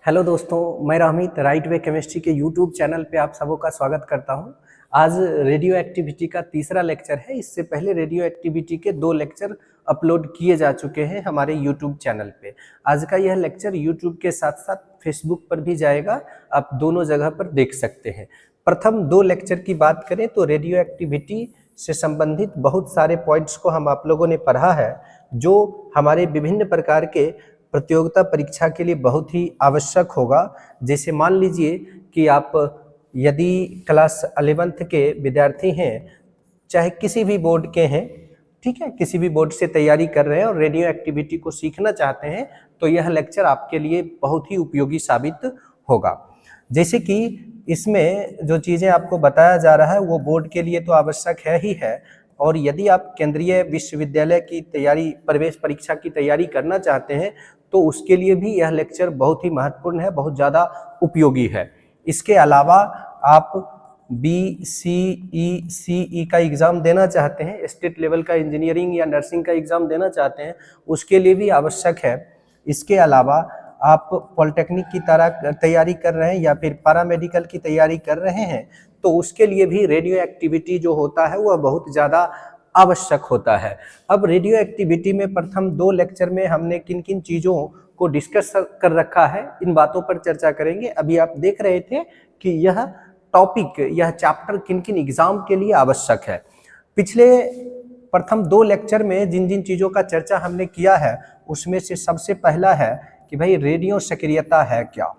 Hello दोस्तों, मैं रामित right way chemistry के यूट्यूब चैनल पे आप सबों का स्वागत करता हूं। आज रेडियो एक्टिविटी का तीसरा लेक्चर है। इससे पहले रेडियो एक्टिविटी के 2 लेक्चर अपलोड किए जा चुके हैं हमारे यूट्यूब चैनल पे। आज का यह लेक्चर यूट्यूब के साथ साथ फेसबुक पर भी जाएगा, आप दोनों जगह पर देख सकते हैं। प्रथम 2 लेक्चर की बात करें तो रेडियो एक्टिविटी से संबंधित बहुत सारे पॉइंट्स को हम आप लोगों ने पढ़ा है, जो हमारे विभिन्न प्रकार के प्रतियोगिता परीक्षा के लिए बहुत ही आवश्यक होगा। जैसे मान लीजिए कि आप यदि क्लास 11th के विद्यार्थी हैं, चाहे किसी भी बोर्ड के हैं, ठीक है, किसी भी बोर्ड से तैयारी कर रहे हैं और रेडियो एक्टिविटी को सीखना चाहते हैं, तो यह लेक्चर आपके लिए बहुत ही उपयोगी साबित होगा। जैसे कि इसमें जो चीज़ें आपको बताया जा रहा है वो बोर्ड के लिए तो आवश्यक है ही है, और यदि आप केंद्रीय विश्वविद्यालय की तैयारी, प्रवेश परीक्षा की तैयारी करना चाहते हैं तो उसके लिए भी यह लेक्चर बहुत ही महत्वपूर्ण है, बहुत ज़्यादा उपयोगी है। इसके अलावा आप BCE का एग्ज़ाम देना चाहते हैं, स्टेट लेवल का इंजीनियरिंग या नर्सिंग का एग्ज़ाम देना चाहते हैं, उसके लिए भी आवश्यक है। इसके अलावा आप पॉलिटेक्निक की तरह तैयारी कर रहे हैं या फिर पैरामेडिकल की तैयारी कर रहे हैं, तो उसके लिए भी रेडियो एक्टिविटी जो होता है वह बहुत ज़्यादा आवश्यक होता है। अब रेडियो एक्टिविटी में प्रथम 2 लेक्चर में हमने किन किन चीज़ों को डिस्कस कर रखा है, इन बातों पर चर्चा करेंगे। अभी आप देख रहे थे कि यह टॉपिक, यह चैप्टर किन किन एग्जाम के लिए आवश्यक है। पिछले प्रथम 2 लेक्चर में जिन जिन चीज़ों का चर्चा हमने किया है उसमें से सबसे पहला है कि भाई रेडियो सक्रियता है क्या।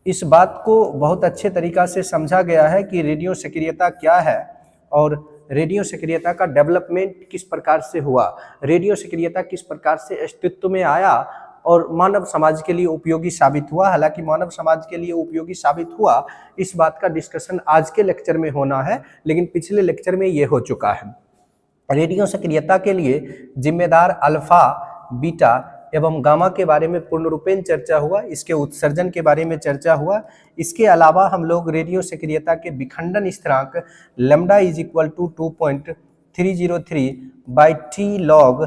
इस बात को बहुत अच्छे तरीक़ा से समझा गया है कि रेडियो सक्रियता क्या है और रेडियो सक्रियता का डेवलपमेंट किस प्रकार से हुआ, रेडियो सक्रियता किस प्रकार से अस्तित्व में आया और मानव समाज के लिए उपयोगी साबित हुआ। हालांकि मानव समाज के लिए उपयोगी साबित हुआ, इस बात का डिस्कशन आज के लेक्चर में होना है, लेकिन पिछले लेक्चर में ये हो चुका है। रेडियो सक्रियता के लिए जिम्मेदार अल्फा, बीटा एवं गामा के बारे में पूर्ण रूपेण चर्चा हुआ, इसके उत्सर्जन के बारे में चर्चा हुआ। इसके अलावा हम लोग रेडियो सक्रियता के विखंडन स्थिरांक lambda is equal to 2.303 by t log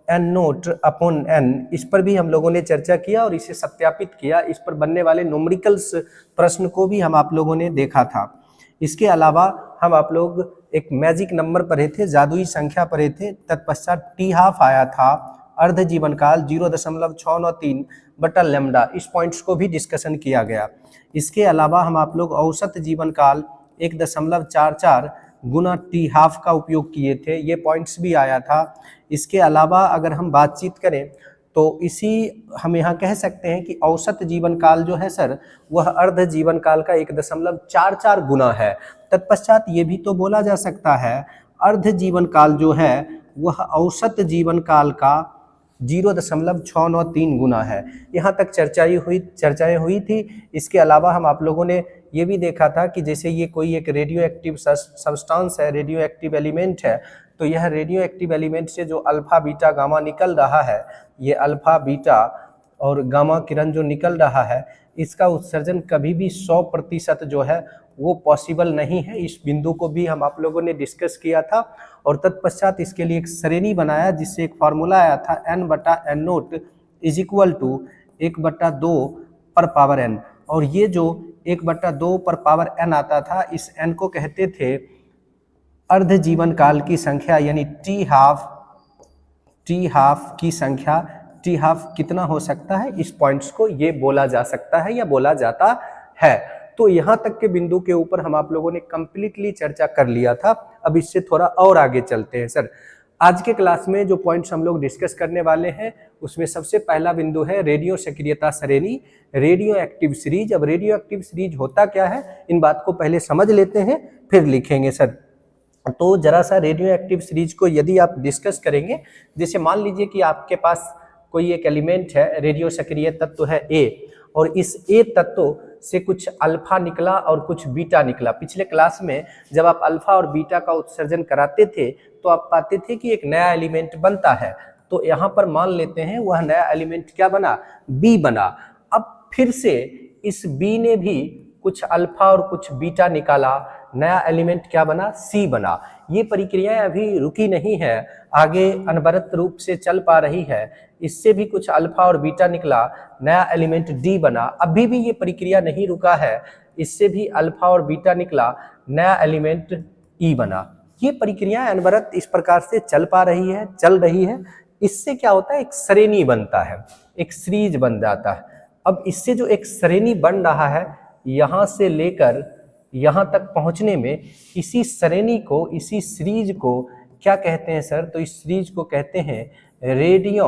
n nought upon n, इस पर भी हम लोगों ने चर्चा किया और इसे सत्यापित किया। इस पर बनने वाले न्यूमेरिकल्स प्रश्न को भी हम आप लोगों ने देखा था। इसके अलावा हम आप लोग एक मैजिक नंबर पढ़े थे, जादुई संख्या पढ़े थे, तत्पश्चात टी हाफ आया था, अर्ध जीवन काल 0.693 बटा लैम्डा, इस पॉइंट्स को भी डिस्कशन किया गया। इसके अलावा हम आप लोग औसत जीवन काल 1.44 गुना टी हाफ का उपयोग किए थे, ये पॉइंट्स भी आया था। इसके अलावा अगर हम बातचीत करें तो हम यहाँ कह सकते हैं कि औसत जीवन काल जो है सर, वह अर्ध जीवन काल का 1.44 गुना है। तत्पश्चात ये भी तो बोला जा सकता है अर्ध जीवन काल जो है वह औसत जीवन काल का 0.693 गुना है। यहाँ तक चर्चाएं हुई थी। इसके अलावा हम आप लोगों ने ये भी देखा था कि जैसे ये कोई एक रेडियो एक्टिव सब्सटेंस है, रेडियो एक्टिव एलिमेंट है, तो यह रेडियो एक्टिव एलिमेंट से जो अल्फा, बीटा, गामा निकल रहा है, ये अल्फा, बीटा और गामा किरण जो निकल रहा है, इसका उत्सर्जन कभी भी 100% जो है वो पॉसिबल नहीं है। इस बिंदु को भी हम आप लोगों ने डिस्कस किया था और तत्पश्चात इसके लिए एक श्रेणी बनाया जिससे एक फार्मूला आया था n/n note is equal to 1/2 पर पावर n, और ये जो 1/2 पर पावर n आता था, इस n को कहते थे अर्ध जीवन काल की संख्या, यानी टी हाफ की संख्या। टी हाफ कितना हो सकता है, इस पॉइंट्स को ये बोला जा सकता है या बोला जाता है। तो यहाँ तक के बिंदु के ऊपर हम आप लोगों ने कंप्लीटली चर्चा कर लिया था। अब इससे थोड़ा और आगे चलते हैं सर। आज के क्लास में जो पॉइंट्स हम लोग डिस्कस करने वाले हैं उसमें सबसे पहला बिंदु है रेडियो सक्रियता श्रेणी, रेडियो एक्टिव सीरीज। अब रेडियो एक्टिव सीरीज होता क्या है, इन बात को पहले समझ लेते हैं फिर लिखेंगे सर। तो जरा सा रेडियो एक्टिव सीरीज को यदि आप डिस्कस करेंगे, जैसे मान लीजिए कि आपके पास कोई एक एलिमेंट है, रेडियो सक्रिय तत्व है A, और इस A तत्व से कुछ अल्फा निकला और कुछ बीटा निकला। पिछले क्लास में जब आप अल्फा और बीटा का उत्सर्जन कराते थे तो आप पाते थे कि एक नया एलिमेंट बनता है। तो यहाँ पर मान लेते हैं वह नया एलिमेंट क्या बना, B बना। अब फिर से इस B ने भी कुछ अल्फा और कुछ बीटा निकाला, नया एलिमेंट क्या बना, C बना। ये प्रक्रियाएं अभी रुकी नहीं है, आगे अनवरत रूप से चल पा रही है। इससे भी कुछ अल्फा और बीटा निकला, नया एलिमेंट डी बना। अभी भी ये प्रक्रिया नहीं रुका है, इससे भी अल्फा और बीटा निकला, नया एलिमेंट ई बना। ये प्रक्रिया अनवरत इस प्रकार से चल रही है। इससे क्या होता है, एक श्रेणी बनता है, एक सीरीज बन जाता है। अब इससे जो एक श्रेणी बन रहा है, यहाँ से लेकर यहाँ तक पहुँचने में इसी श्रेणी को, इसी सीरीज को क्या कहते हैं सर? तो इस सीरीज को कहते हैं रेडियो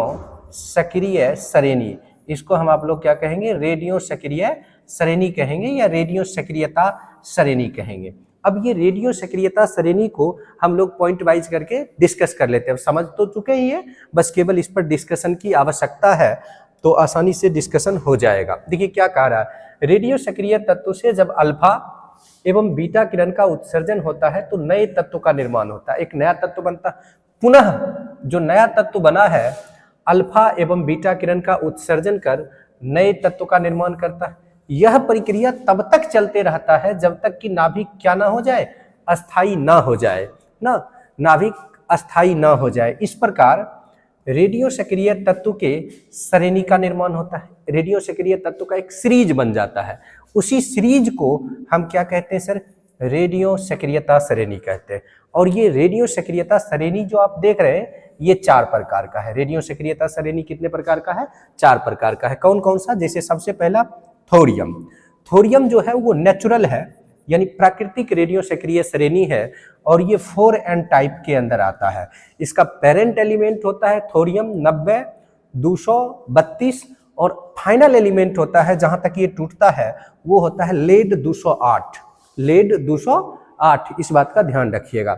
सक्रिय श्रेणी। इसको हम आप लोग क्या कहेंगे? रेडियो सक्रिय श्रेणी कहेंगे या रेडियो सक्रियता श्रेणी कहेंगे। अब ये रेडियो सक्रियता श्रेणी को हम लोग पॉइंट वाइज करके डिस्कस कर लेते हैं। समझ तो चुके ही है, बस केवल इस पर डिस्कशन की आवश्यकता है, तो आसानी से डिस्कशन हो जाएगा। देखिए क्या कह रहा है, रेडियो सक्रिय तत्व से जब अल्फा एवं बीटा किरण का उत्सर्जन होता है तो नए तत्व का निर्माण होता है, एक नया तत्व बनता है। पुनः जो नया तत्व बना है, अल्फा एवं बीटा किरण का उत्सर्जन कर नए तत्व का निर्माण करता है। यह प्रक्रिया तब तक चलते रहता है जब तक कि नाभिक क्या ना हो जाए, अस्थाई ना हो जाए ना, नाभिक अस्थाई ना हो जाए। इस प्रकार रेडियो सक्रिय तत्व के श्रेणी का निर्माण होता है, रेडियो सक्रिय तत्व का एक सीरीज बन जाता है। उसी सीरीज को हम क्या कहते हैं सर? रेडियो सक्रियता श्रेणी कहते हैं। और ये रेडियो सक्रियता श्रेणी जो आप देख रहे हैं, ये 4 प्रकार का है। रेडियो सक्रियता श्रेणी कितने प्रकार का है? 4 प्रकार का है। कौन कौन सा? जैसे सबसे पहला थोरियम। थोरियम जो है वो नेचुरल है, यानी प्राकृतिक रेडियो सक्रिय श्रेणी है, और ये 4n टाइप के अंदर आता है। इसका पेरेंट एलिमेंट होता है थोरियम 90, 232, और फाइनल एलिमेंट होता है जहां तक ये टूटता है वो होता है लेड 208। लेड 208, इस बात का ध्यान रखिएगा।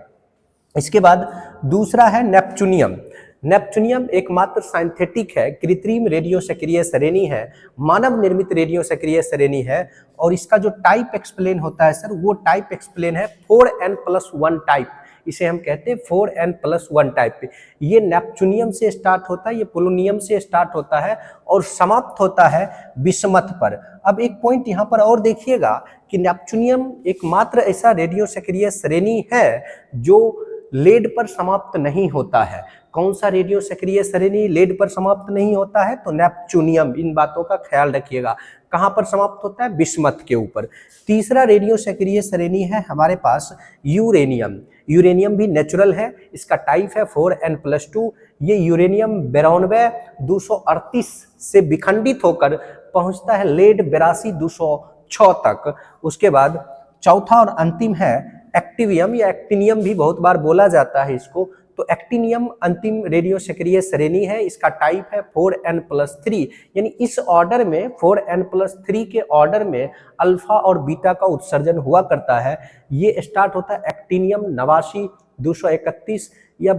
इसके बाद दूसरा है नेपचुनियम। नेपचुनियम एकमात्र साइंथेटिक है, कृत्रिम रेडियो सक्रिय श्रेणी है, मानव निर्मित रेडियो सक्रिय श्रेणी है, और इसका जो टाइप एक्सप्लेन होता है सर, वो टाइप एक्सप्लेन है 4n+1 टाइप। इसे हम कहते हैं 4n+1 टाइप। ये नेपचुनियम से स्टार्ट होता है, ये पोलोनियम से स्टार्ट होता है और समाप्त होता है बिस्मथ पर। अब एक पॉइंट यहाँ पर और देखिएगा कि नेपचुनियम एकमात्र ऐसा रेडियो सक्रिय श्रेणी है जो लेड पर समाप्त नहीं होता है। कौन सा रेडियो सक्रिय श्रेणी लेड पर समाप्त नहीं होता है? तो नेपचुनियम। इन बातों का ख्याल रखिएगा। कहां पर समाप्त होता है? बिस्मथ के ऊपर। तीसरा रेडियो सक्रिय श्रेणी है हमारे पास यूरेनियम। यूरेनियम भी नेचुरल है, इसका टाइप है 4n+2। ये यूरेनियम 92 238 से विखंडित होकर पहुंचता है लेड 82 206 तक। उसके बाद चौथा और अंतिम है एक्टिवियम या एक्टिनियम, भी बहुत बार बोला जाता है इसको। तो एक्टिनियम अंतिम रेडियो सक्रिय श्रेणी है, इसका टाइप है 4n+3। यानी इस ऑर्डर में 4n+3 के ऑर्डर में अल्फा और बीटा का उत्सर्जन हुआ करता है। ये स्टार्ट होता है एक्टिनियम 89 231 या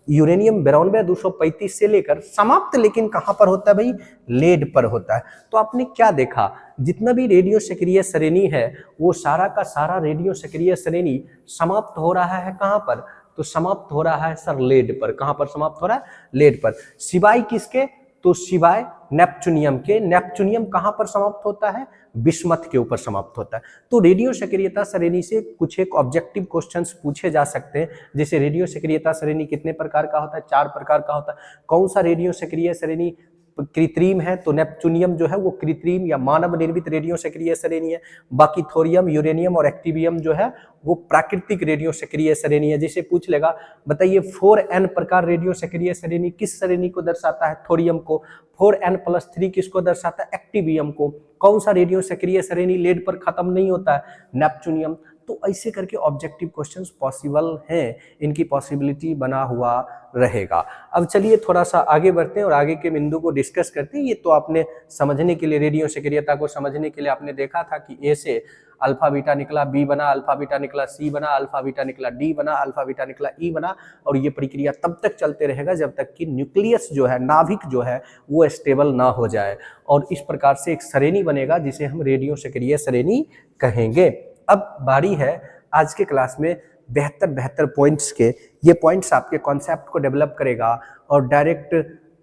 यूरेनियम 92 235 से लेकर समाप्त लेकिन कहाँ पर होता है भाई? लेड पर होता है। तो आपने क्या देखा, जितना भी रेडियो सक्रिय श्रेणी है वो सारा का सारा रेडियो सक्रिय श्रेणी समाप्त हो रहा है कहाँ पर? तो समाप्त हो रहा है सर लेड पर। कहाँ पर समाप्त हो रहा है? लेड पर। सिवाय किसके? तो सिवाय नेपचुनियम के। नेपचुनियम कहाँ पर समाप्त होता है? बिस्मथ के ऊपर समाप्त होता है। तो रेडियो सक्रियता श्रेणी से कुछ एक ऑब्जेक्टिव क्वेश्चंस पूछे जा सकते हैं, जैसे रेडियो सक्रियता श्रेणी कितने प्रकार का होता है? 4 प्रकार का होता है। कौन सा रेडियो सक्रिय श्रेणी कृत्रिम है? तो नेपचुनियम जो है वो कृत्रिम या मानव निर्मित रेडियो सक्रिय श्रेणी है। बाकी थोरियम, यूरेनियम और एक्टिवियम जो है वो प्राकृतिक रेडियो सक्रिय श्रेणी है। जैसे पूछ लेगा, बताइए 4n प्रकार रेडियो सक्रिय श्रेणी किस श्रेणी को दर्शाता है? थोरियम को। 4n+3 किसको दर्शाता है? एक्टिवियम को। कौन सा रेडियो सक्रिय श्रेणी लेड पर खत्म नहीं होता है? नेपचुनियम। तो ऐसे करके ऑब्जेक्टिव क्वेश्चंस पॉसिबल हैं, इनकी पॉसिबिलिटी बना हुआ रहेगा। अब चलिए थोड़ा सा आगे बढ़ते हैं और आगे के बिंदु को डिस्कस करते हैं। ये तो आपने समझने के लिए, रेडियो सक्रियता को समझने के लिए आपने देखा था कि ए से अल्फा बीटा निकला, बी बना, अल्फा बीटा निकला, सी बना, अल्फा बीटा निकला, डी बना, अल्फा बीटा निकला, ई बना। और ये प्रक्रिया तब तक चलते रहेगा जब तक कि न्यूक्लियस जो है, नाभिक जो है वो स्टेबल ना हो जाए, और इस प्रकार से एक श्रेणी बनेगा जिसे हम रेडियो सक्रिय श्रेणी कहेंगे। अब बारी है आज के क्लास में बेहतर पॉइंट्स के। ये पॉइंट्स आपके कॉन्सेप्ट को डेवलप करेगा और डायरेक्ट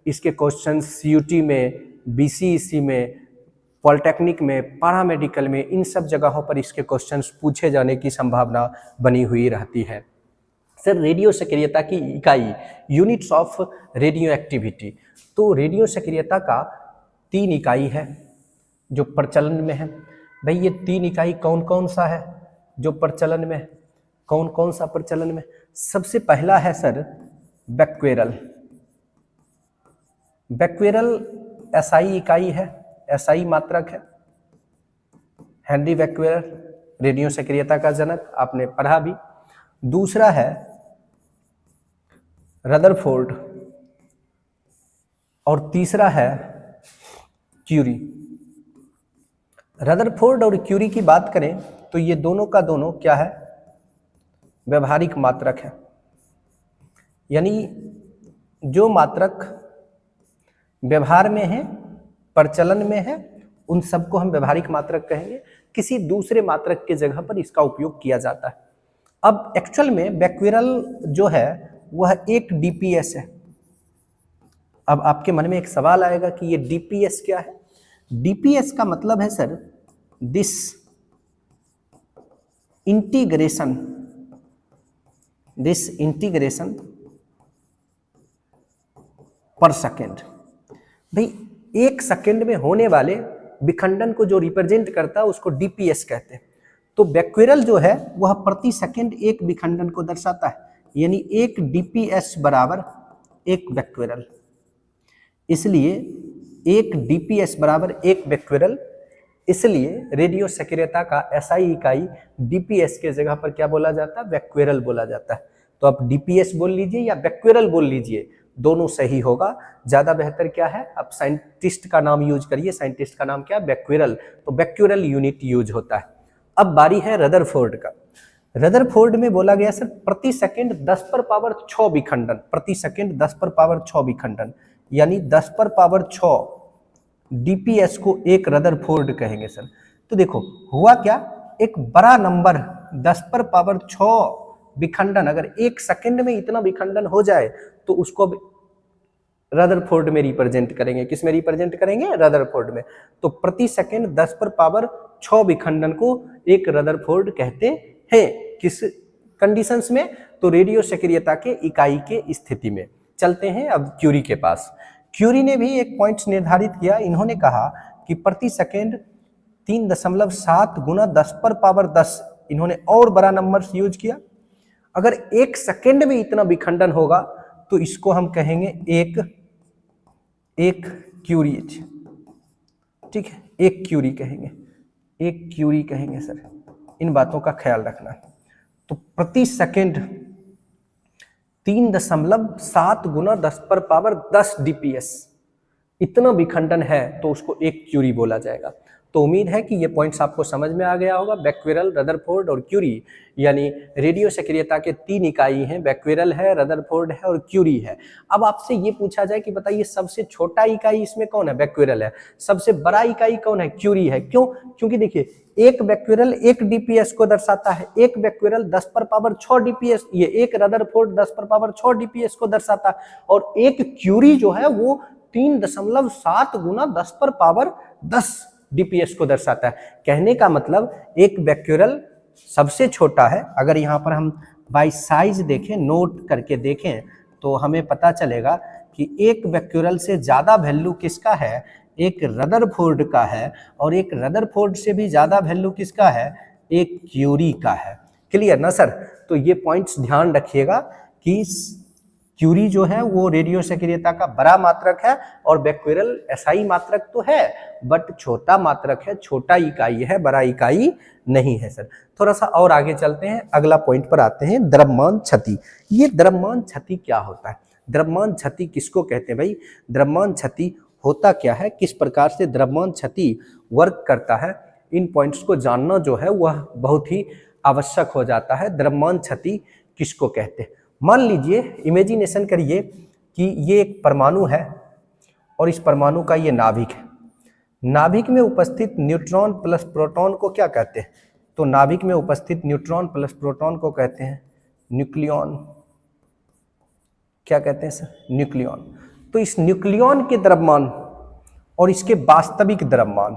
इसके क्वेश्चन सीयूटी में, बीसीईसी में, पॉलिटेक्निक में, पैरामेडिकल में, इन सब जगहों पर इसके क्वेश्चंस पूछे जाने की संभावना बनी हुई रहती है। सर रेडियो सक्रियता की इकाई, यूनिट्स ऑफ रेडियो एक्टिविटी। तो रेडियो सक्रियता का 3 इकाई है जो प्रचलन में है। भाई ये 3 इकाई कौन कौन सा है जो प्रचलन में है? कौन कौन सा प्रचलन में? सबसे पहला है सर बैक्वेरल। बैक्वेरल एसआई इकाई है, एसआई मात्रक है। हेनरी बैक्वेरल रेडियो सक्रियता का जनक, आपने पढ़ा भी। दूसरा है रदरफोर्ड और तीसरा है क्यूरी। रदरफोर्ड और क्यूरी की बात करें तो ये दोनों का दोनों क्या है? व्यवहारिक मात्रक है। यानी जो मात्रक व्यवहार में है, प्रचलन में है, उन सबको हम व्यवहारिक मात्रक कहेंगे। किसी दूसरे मात्रक के जगह पर इसका उपयोग किया जाता है। अब एक्चुअल में बैक्वेरल जो है वह एक डीपीएस है। अब आपके मन में एक सवाल आएगा कि ये डीपीएस क्या है? डीपीएस का मतलब है सर दिस इंटीग्रेशन पर सेकेंड। भाई 1 सेकेंड में होने वाले विखंडन को जो रिप्रेजेंट करता है उसको डीपीएस कहते हैं। तो बैक्वेरल जो है वह प्रति सेकेंड 1 विखंडन को दर्शाता है, यानी 1 डीपीएस बराबर 1 बैक्वेरल। इसलिए 1 डीपीएस बराबर 1 बैक्वेरल। इसलिए रेडियो सक्रियता का एसआई इकाई डीपीएस के जगह पर क्या बोला जाता है? बैक्वेरल बोला जाता है। तो आप डीपीएस बोल लीजिए या बैक्वेरल बोल लीजिए, दोनों सही होगा। ज्यादा बेहतर क्या है, आप साइंटिस्ट का नाम यूज करिए। साइंटिस्ट का नाम क्या है? बैक्वेरल। तो बैक्वेरल यूनिट यूज होता है। अब बारी है रदरफोर्ड का। रदरफोर्ड में बोला गया सर प्रति सेकंड 10⁻6 विखंडन, प्रति सेकंड 10⁻6 विखंडन, यानी 10⁻6 डीपीएस को 1 रदरफोर्ड कहेंगे सर। तो देखो हुआ क्या, एक बड़ा नंबर 10⁻6 विखंडन, अगर 1 सेकंड में इतना विखंडन हो जाए तो उसको रदरफोर्ड में रिप्रेजेंट करेंगे। किस में रिप्रेजेंट करेंगे? रदरफोर्ड में। तो प्रति सेकंड 10⁻6 विखंडन को 1 रदरफोर्ड कहते हैं। किस कंडीशंस में? तो रेडियो सक्रियता के इकाई के स्थिति में। चलते हैं अब क्यूरी के पास। क्यूरी ने भी एक पॉइंट निर्धारित किया। इन्होंने कहा कि प्रति सेकंड 3.7 गुना 10⁻10, इन्होंने और बड़ा नंबर यूज किया। अगर 1 सेकंड में इतना विखंडन होगा तो इसको हम कहेंगे एक क्यूरीज। ठीक है, एक क्यूरी कहेंगे, एक क्यूरी कहेंगे सर। इन बातों का ख्याल रखना। तो प्रति सेकंड 3.7 गुना 10⁻10 डीपीएस इतना विखंडन है तो उसको एक क्यूरी बोला जाएगा। तो उम्मीद है कि ये पॉइंट्स आपको समझ में आ गया होगा। बैक्वेरल, रदरफोर्ड और क्यूरी, यानी रेडियो सक्रियता के 3 इकाई हैं, बैक्वेरल है, रदरफोर्ड है और क्यूरी है। अब आपसे ये पूछा जाए कि बताइए सबसे छोटा इकाई इसमें कौन है? बैक्वेरल है। सबसे बड़ा इकाई कौन है? क्यूरी है। क्यों? क्योंकि देखिए 1 बैक्वेरल 1 डीपीएस को दर्शाता है, 1 बैक्वेरल 10⁻6 डीपीएस, ये 1 रदरफोर्ड 10⁻6 डीपीएस को दर्शाता है, और 1 क्यूरी जो है वो 3.7 गुना 10⁻10 डीपीएस को दर्शाता है। कहने का मतलब 1 बैक्वेरल सबसे छोटा है। अगर यहाँ पर हम बाय साइज देखें, नोट करके देखें, तो हमें पता चलेगा कि 1 बैक्वेरल से ज्यादा वैल्यू किसका है? 1 रदरफोर्ड का है, और 1 रदरफोर्ड से भी ज्यादा वैल्यू किसका है? 1 क्यूरी का है। क्लियर ना सर? तो ये पॉइंट्स ध्यान रखिएगा कि क्यूरी जो है वो रेडियो सक्रियता का बड़ा मात्रक है, और बैक्वेरल एसआई मात्रक तो है बट छोटा मात्रक है, छोटा इकाई है, बड़ा इकाई नहीं है सर। थोड़ा सा और आगे चलते हैं, अगला पॉइंट पर आते हैं, द्रव्यमान क्षति। ये द्रव्यमान क्षति क्या होता है? द्रव्यमान क्षति किसको कहते हैं भाई? द्रव्यमान क्षति होता क्या है, किस प्रकार से द्रव्यमान क्षति वर्क करता है, इन पॉइंट्स को जानना जो है वह बहुत ही आवश्यक हो जाता है। द्रव्यमान क्षति किसको कहते हैं? मान लीजिए, इमेजिनेशन करिए कि ये एक परमाणु है और इस परमाणु का ये नाभिक है। नाभिक में उपस्थित न्यूट्रॉन प्लस प्रोटॉन को क्या कहते हैं? तो नाभिक में उपस्थित न्यूट्रॉन प्लस प्रोटॉन को कहते हैं न्यूक्लियॉन। क्या कहते हैं सर? न्यूक्लियॉन। तो इस न्यूक्लियॉन के द्रव्यमान और इसके वास्तविक द्रव्यमान,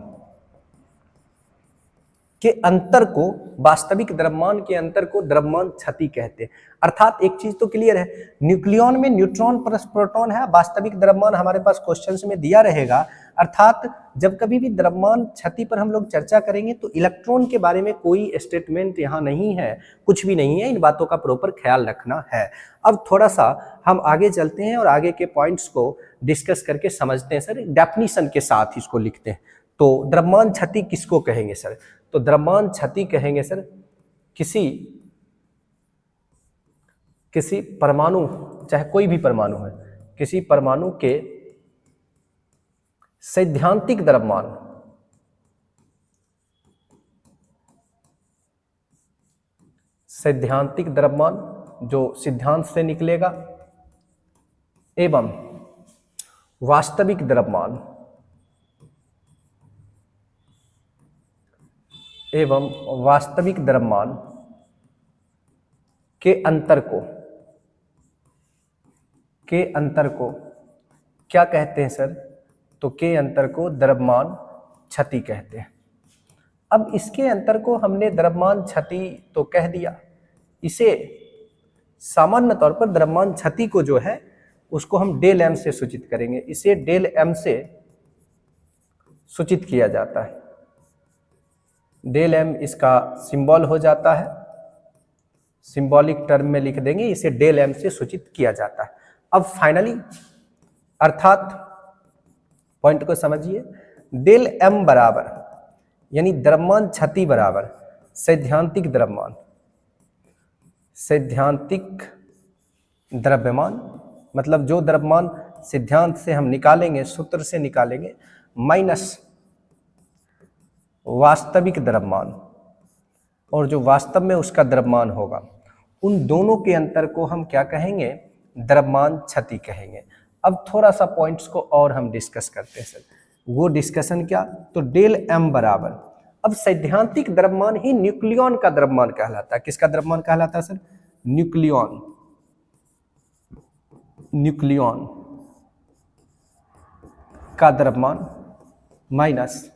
के अंतर को, वास्तविक द्रव्यमान के अंतर को द्रव्यमान क्षति कहते हैं। अर्थात एक चीज तो क्लियर है, न्यूक्लियॉन में न्यूट्रॉन प्लस प्रोटॉन है, वास्तविक द्रव्यमान हमारे पास क्वेश्चंस में दिया रहेगा। अर्थात जब कभी भी द्रव्यमान क्षति पर हम लोग चर्चा करेंगे तो इलेक्ट्रॉन के बारे में कोई स्टेटमेंट यहाँ नहीं है, कुछ भी नहीं है, इन बातों का प्रॉपर ख्याल रखना है। अब थोड़ा सा हम आगे चलते हैं और आगे के पॉइंट्स को डिस्कस करके समझते हैं सर, डेफिनीशन के साथ इसको लिखते हैं। तो द्रव्यमान क्षति किसको कहेंगे सर? तो द्रव्यमान क्षति कहेंगे सर किसी परमाणु, चाहे कोई भी परमाणु है, किसी परमाणु के सैद्धांतिक द्रव्यमान, सैद्धांतिक द्रव्यमान जो सिद्धांत से निकलेगा, एवं वास्तविक द्रव्यमान, एवं वास्तविक द्रव्यमान के अंतर को क्या कहते हैं सर? तो के अंतर को द्रव्यमान क्षति कहते हैं। अब इसके अंतर को हमने द्रव्यमान क्षति तो कह दिया, इसे सामान्य तौर पर द्रव्यमान क्षति को जो है उसको हम डेल एम से सूचित करेंगे। इसे डेल एम से सूचित किया जाता है। डेल एम इसका सिंबल हो जाता है, सिंबॉलिक टर्म में लिख देंगे, इसे डेल एम से सूचित किया जाता है। अब फाइनली, अर्थात पॉइंट को समझिए, डेल एम बराबर यानी द्रव्यमान क्षति बराबर सैद्धांतिक द्रव्यमान, सैद्धांतिक द्रव्यमान मतलब जो द्रव्यमान सिद्धांत से हम निकालेंगे, सूत्र से निकालेंगे, माइनस वास्तविक द्रव्यमान, और जो वास्तव में उसका द्रव्यमान होगा, उन दोनों के अंतर को हम क्या कहेंगे? द्रव्यमान क्षति कहेंगे। अब थोड़ा सा पॉइंट्स को और हम डिस्कस करते हैं सर। वो डिस्कशन क्या? तो डेल एम बराबर, अब सैद्धांतिक द्रव्यमान ही न्यूक्लियॉन का द्रव्यमान कहलाता है। किसका द्रव्यमान कहलाता है सर? न्यूक्लियॉन, न्यूक्लियॉन का द्रव्यमान माइनस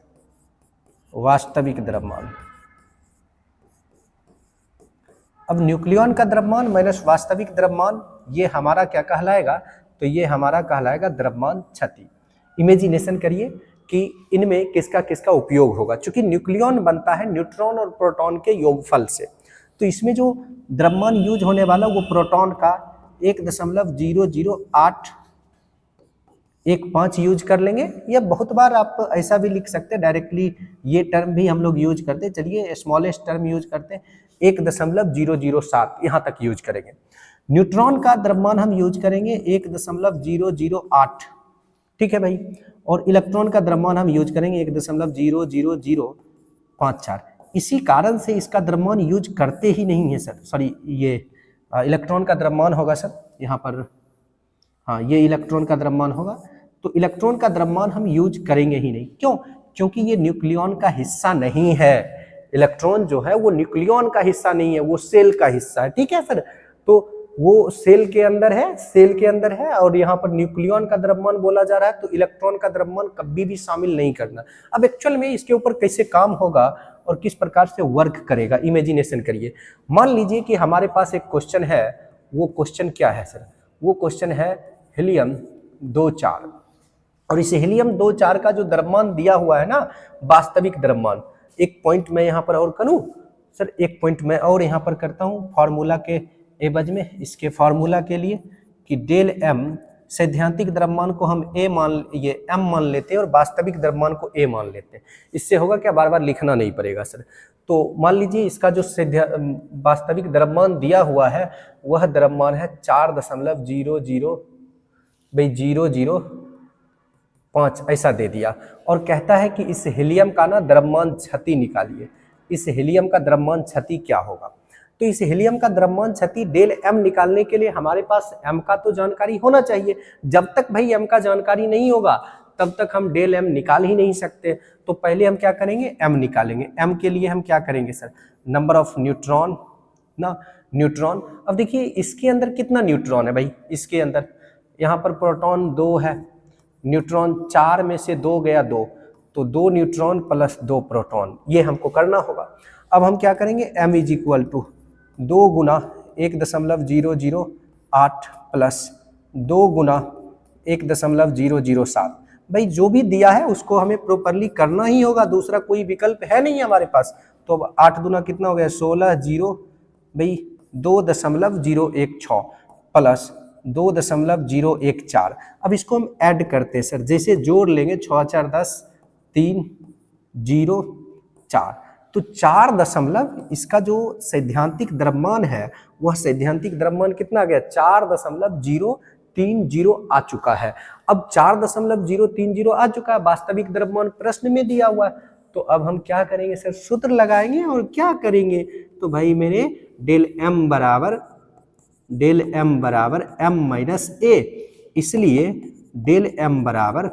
वास्तविक द्रव्यमान। अब न्यूक्लियॉन का द्रव्यमान माइनस वास्तविक द्रव्यमान, ये हमारा क्या कहलाएगा? तो ये हमारा कहलाएगा द्रव्यमान क्षति। इमेजिनेशन करिए कि इनमें किसका किसका उपयोग होगा। चूंकि न्यूक्लियॉन बनता है न्यूट्रॉन और प्रोटॉन के योगफल से, तो इसमें जो द्रव्यमान यूज होने वाला वो प्रोटॉन का 1.000815 यूज कर लेंगे, या बहुत बार आप ऐसा भी लिख सकते हैं डायरेक्टली, ये टर्म भी हम लोग यूज करते हैं। चलिए स्मॉलेस्ट टर्म यूज करते हैं, 1.007 यहाँ तक यूज करेंगे। न्यूट्रॉन का द्रव्यमान हम यूज करेंगे 1.008, ठीक है भाई, और इलेक्ट्रॉन का द्रव्यमान हम यूज करेंगे 1.00054। इसी कारण से इसका द्रव्यमान यूज करते ही नहीं है सर, सॉरी ये इलेक्ट्रॉन का द्रव्यमान होगा सर यहाँ पर, हाँ ये इलेक्ट्रॉन का द्रव्यमान होगा, तो इलेक्ट्रॉन का द्रव्यमान हम यूज करेंगे ही नहीं। क्यों? क्योंकि ये न्यूक्लियॉन का हिस्सा नहीं है। इलेक्ट्रॉन जो है वो न्यूक्लियॉन का हिस्सा नहीं है, वो सेल का हिस्सा है, ठीक है सर। तो वो सेल के अंदर है, सेल के अंदर है, और यहाँ पर न्यूक्लियॉन का द्रव्यमान बोला जा रहा है, तो इलेक्ट्रॉन का द्रव्यमान कभी भी शामिल नहीं करना। अब एक्चुअल में इसके ऊपर कैसे काम होगा और किस प्रकार से वर्क करेगा, इमेजिनेशन करिए। मान लीजिए कि हमारे पास एक क्वेश्चन है, वो क्वेश्चन क्या है सर? वो क्वेश्चन है हीलियम 2.4, और इस हीलियम 2.4 का जो द्रव्यमान दिया हुआ है ना, वास्तविक द्रव्यमान, एक पॉइंट मैं यहाँ पर और करूँ सर, एक पॉइंट मैं और यहाँ पर करता हूँ फॉर्मूला के एवज में, इसके फार्मूला के लिए, कि डेल एम सैद्धांतिक द्रव्यमान को हम एम मान लेते हैं और वास्तविक द्रव्यमान को ए मान लेते हैं। इससे होगा क्या, बार बार लिखना नहीं पड़ेगा सर। तो मान लीजिए इसका जो वास्तविक द्रव्यमान दिया हुआ है वह द्रव्यमान है 4.005 ऐसा दे दिया, और कहता है कि इस हीलियम का ना द्रव्यमान क्षति निकालिए। इस हीलियम का द्रव्यमान क्षति क्या होगा? तो इस हीलियम का द्रव्यमान क्षति डेल एम निकालने के लिए हमारे पास एम का तो जानकारी होना चाहिए। जब तक भाई एम का जानकारी नहीं होगा तब तक हम डेल एम निकाल ही नहीं सकते। तो पहले हम क्या करेंगे, एम निकालेंगे। एम के लिए हम क्या करेंगे सर? नंबर ऑफ न्यूट्रॉन ना, न्यूट्रॉन। अब देखिए इसके अंदर कितना न्यूट्रॉन है भाई, इसके अंदर यहाँ पर प्रोटॉन 2 है, न्यूट्रॉन 4 में से 2 गया 2, तो 2 न्यूट्रॉन प्लस 2 प्रोटॉन, ये हमको करना होगा। अब हम क्या करेंगे, m इज इक्वल टू 2 गुना 1.008 प्लस 2 गुना 1.007। भाई जो भी दिया है उसको हमें प्रॉपरली करना ही होगा, दूसरा कोई विकल्प है नहीं हमारे पास। तो अब 8 दूना कितना हो गया, 16 जीरो भाई 2.016 प्लस 2.014। अब इसको हम ऐड करते हैं सर, जैसे जोड़ लेंगे 6 4 10 3 0 4, तो 4 दशमलव इसका जो सैद्धांतिक द्रव्यमान है वह सैद्धांतिक द्रव्यमान कितना आ गया, 4.030 आ चुका है। अब 4.030 आ चुका है, वास्तविक द्रव्यमान प्रश्न में दिया हुआ है। तो अब हम क्या करेंगे सर, सूत्र लगाएंगे और क्या करेंगे, तो भाई मेरे डेल m बराबर m माइनस a, इसलिए डेल m बराबर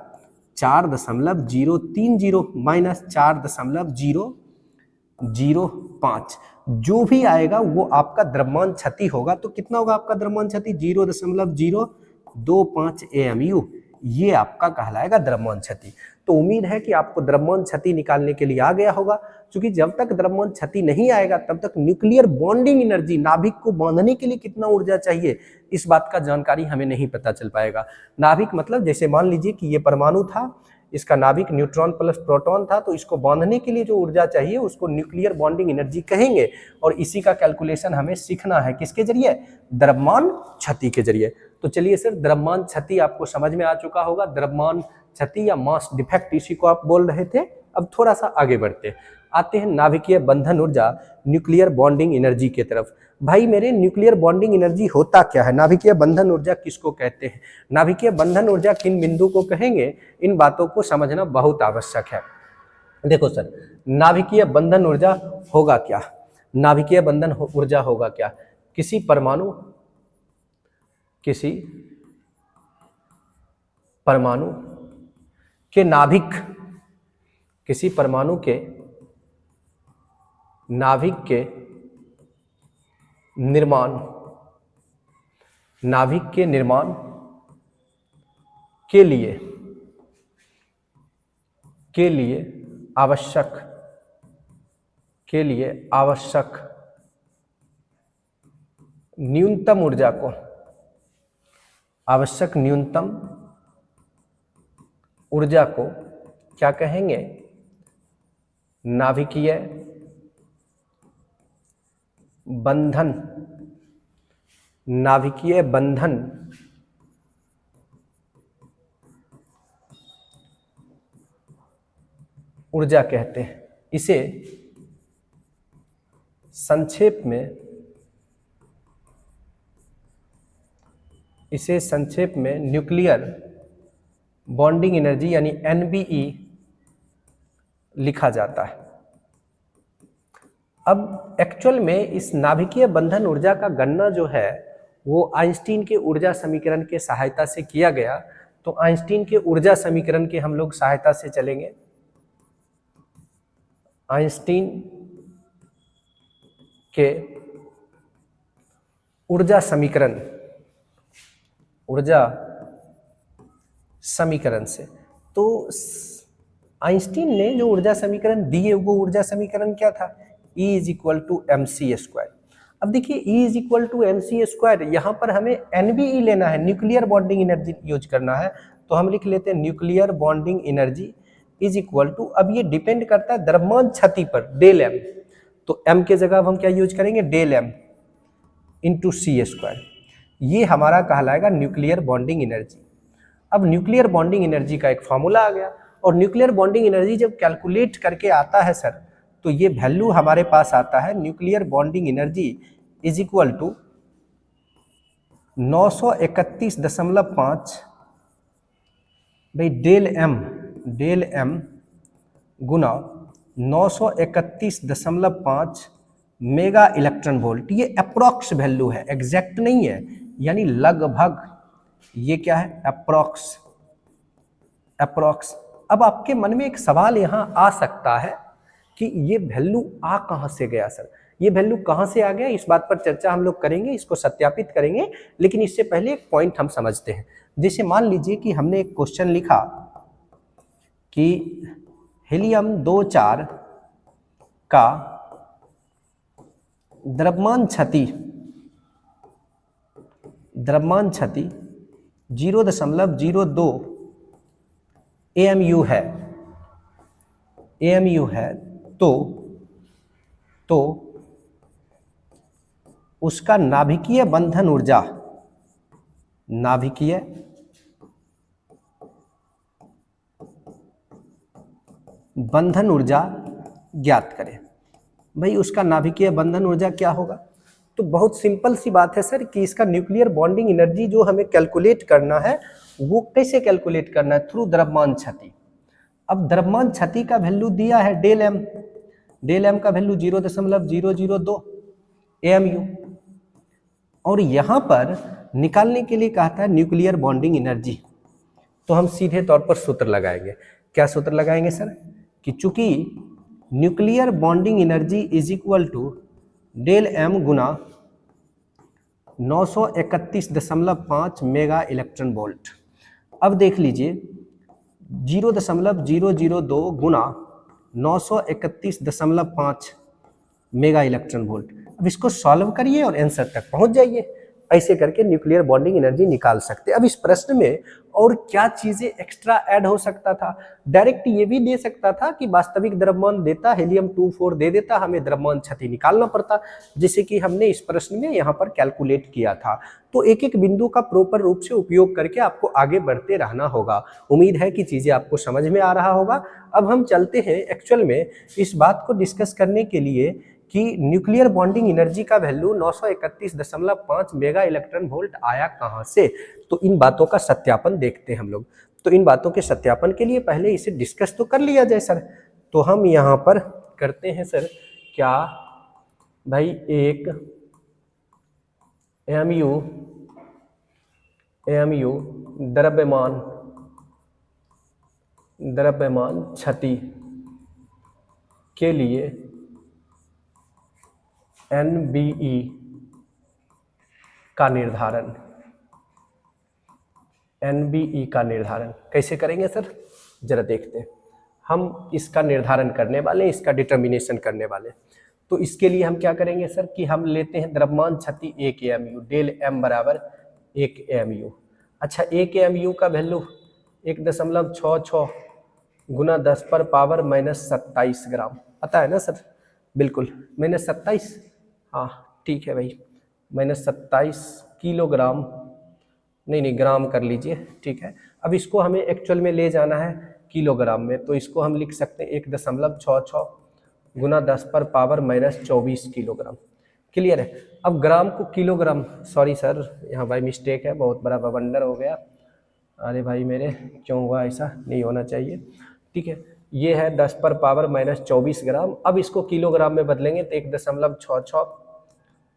4.030 माइनस 4.005, जो भी आएगा वो आपका द्रव्यमान क्षति होगा। तो कितना होगा आपका द्रव्यमान क्षति, 0.025 AMU, ये आपका कहलाएगा द्रव्यमान क्षति। तो उम्मीद है कि आपको द्रव्यमान क्षति निकालने के लिए आ गया होगा, क्योंकि जब तक द्रव्यमान क्षति नहीं आएगा तब तक न्यूक्लियर बॉन्डिंग एनर्जी, नाभिक को बांधने के लिए कितना ऊर्जा चाहिए, इस बात का जानकारी हमें नहीं पता चल पाएगा। नाभिक मतलब जैसे मान लीजिए कि ये परमाणु था, इसका नाभिक न्यूट्रॉन प्लस प्रोटॉन था, तो इसको बांधने के लिए जो ऊर्जा चाहिए उसको न्यूक्लियर बॉन्डिंग एनर्जी कहेंगे। और इसी का कैलकुलेशन हमें सीखना है, किसके जरिए, द्रव्यमान क्षति के जरिए। तो चलिए सर, द्रव्यमान क्षति आपको समझ में आ चुका होगा, द्रव्यमान क्षति या मास डिफेक्ट इसी को आप बोल रहे थे। अब थोड़ा सा आगे बढ़ते आते हैं नाभिकीय बंधन ऊर्जा, न्यूक्लियर बॉन्डिंग एनर्जी की तरफ। भाई मेरे न्यूक्लियर बॉन्डिंग एनर्जी होता क्या है, नाभिकीय बंधन ऊर्जा किसको कहते हैं, नाभिकीय बंधन ऊर्जा किन बिंदु को कहेंगे, इन बातों को समझना बहुत आवश्यक है। देखो सर, नाभिकीय बंधन ऊर्जा होगा क्या, नाभिकीय बंधन ऊर्जा होगा क्या, किसी परमाणु के नाभिक, किसी परमाणु के नाभिक के निर्माण, नाभिक के निर्माण के लिए आवश्यक न्यूनतम ऊर्जा को, आवश्यक न्यूनतम ऊर्जा को क्या कहेंगे, नाभिकीय बंधन, नाभिकीय बंधन ऊर्जा कहते हैं। इसे संक्षेप में न्यूक्लियर बॉन्डिंग एनर्जी यानी NBE लिखा जाता है। अब एक्चुअल में इस नाभिकीय बंधन ऊर्जा का गणना जो है वो आइंस्टीन के ऊर्जा समीकरण के सहायता से किया गया। तो आइंस्टीन के ऊर्जा समीकरण के हम लोग सहायता से चलेंगे। आइंस्टीन के ऊर्जा समीकरण से, तो आइंस्टीन ने जो ऊर्जा समीकरण दिए वो ऊर्जा समीकरण क्या था, E is equal to mc²। अब देखिए E is equal to mc², यहाँ पर हमें NBE लेना है, न्यूक्लियर बॉन्डिंग एनर्जी यूज करना है। तो हम लिख लेते हैं nuclear bonding energy is equal to, अब ये डिपेंड करता है द्रव्यमान क्षति पर, डेल m। तो m के जगह अब हम क्या यूज करेंगे, डेल m इंटू c²। ये हमारा कहलाएगा न्यूक्लियर बॉन्डिंग एनर्जी। अब न्यूक्लियर बॉन्डिंग एनर्जी का एक फॉर्मूला आ गया, और न्यूक्लियर बॉन्डिंग एनर्जी जब कैलकुलेट करके आता है सर, तो ये वैल्यू हमारे पास आता है, nuclear bonding energy is equal to 931.5 भाई डेल m गुना 931.5 मेगा इलेक्ट्रॉन वोल्ट। ये अप्रॉक्स वैल्यू है, एग्जैक्ट नहीं है, यानी लगभग। ये क्या है, अप्रॉक्स। अब आपके मन में एक सवाल यहाँ आ सकता है कि ये वैल्यू आ कहाँ से गया सर, ये वैल्यू कहाँ से आ गया, इस बात पर चर्चा हम लोग करेंगे, इसको सत्यापित करेंगे। लेकिन इससे पहले एक पॉइंट हम समझते हैं। जैसे मान लीजिए कि हमने एक क्वेश्चन लिखा कि हीलियम 2 4 का द्रव्यमान क्षति 0.02 AMU है तो उसका नाभिकीय बंधन ऊर्जा ज्ञात करें। भाई उसका नाभिकीय बंधन ऊर्जा क्या होगा? तो बहुत सिंपल सी बात है सर कि इसका न्यूक्लियर बॉन्डिंग एनर्जी जो हमें कैलकुलेट करना है वो कैसे कैलकुलेट करना है? थ्रू द्रव्यमान क्षति। अब द्रव्यमान क्षति का वैल्यू दिया है डेल एम का वैल्यू 0.002 AMU, और यहां पर निकालने के लिए कहता है न्यूक्लियर बॉन्डिंग एनर्जी। तो हम सीधे तौर पर सूत्र लगाएंगे। क्या सूत्र लगाएंगे सर? कि चूंकि nuclear bonding energy is equal to del m गुना 931.5 मेगा इलेक्ट्रॉन वोल्ट। अब देख लीजिए 0.002 गुना 931.5 मेगा इलेक्ट्रॉन वोल्ट। अब इसको सॉल्व करिए और आंसर तक पहुंच जाइए। ऐसे करके न्यूक्लियर बॉन्डिंग एनर्जी निकाल सकते। अब इस प्रश्न में और क्या चीजें एक्स्ट्रा ऐड हो सकता था? डायरेक्ट ये भी दे सकता था कि वास्तविक द्रव्यमान देता, हीलियम 24 दे देता, हमें द्रव्यमान क्षति निकालना पड़ता, जैसे कि हमने इस प्रश्न में यहाँ पर कैलकुलेट किया था। तो एक एक बिंदु का प्रॉपर रूप से उपयोग करके आपको आगे बढ़ते रहना होगा। उम्मीद है कि चीजें आपको समझ में आ रहा होगा। अब हम चलते हैं एक्चुअल में इस बात को डिस्कस करने के लिए कि न्यूक्लियर बॉन्डिंग एनर्जी का वैल्यू 931.5 मेगा इलेक्ट्रॉन वोल्ट आया कहां से। तो इन बातों का सत्यापन देखते हैं हम लोग। तो इन बातों के सत्यापन के लिए पहले इसे डिस्कस तो कर लिया जाए सर। तो हम यहां पर करते हैं सर क्या भाई, एक AMU द्रव्यमान क्षति के लिए NBE का निर्धारण कैसे करेंगे सर? जरा देखते हैं। हम इसका निर्धारण करने वाले, इसका डिटर्मिनेशन करने वाले। तो इसके लिए हम क्या करेंगे सर कि हम लेते हैं द्रव्यमान क्षति 1 AMU, डेल एम बराबर 1 AMU। अच्छा, 1 AMU का वैल्यू 1.66 गुना 10 पर पावर -27 ग्राम, पता है ना सर? बिल्कुल -27, हाँ ठीक है भाई, -27 किलोग्राम, नहीं ग्राम कर लीजिए, ठीक है। अब इसको हमें एक्चुअल में ले जाना है किलोग्राम में, तो इसको हम लिख सकते हैं 1.66 गुना 10 पर पावर -24 किलोग्राम। क्लियर है? अब ग्राम को किलोग्राम, सॉरी सर यहाँ भाई मिस्टेक है, बहुत बड़ा बवंडर हो गया। अरे भाई मेरे, क्यों हुआ ऐसा? नहीं होना चाहिए। ठीक है, ये है 10 पर पावर -24 ग्राम। अब इसको किलोग्राम में बदलेंगे तो 1.66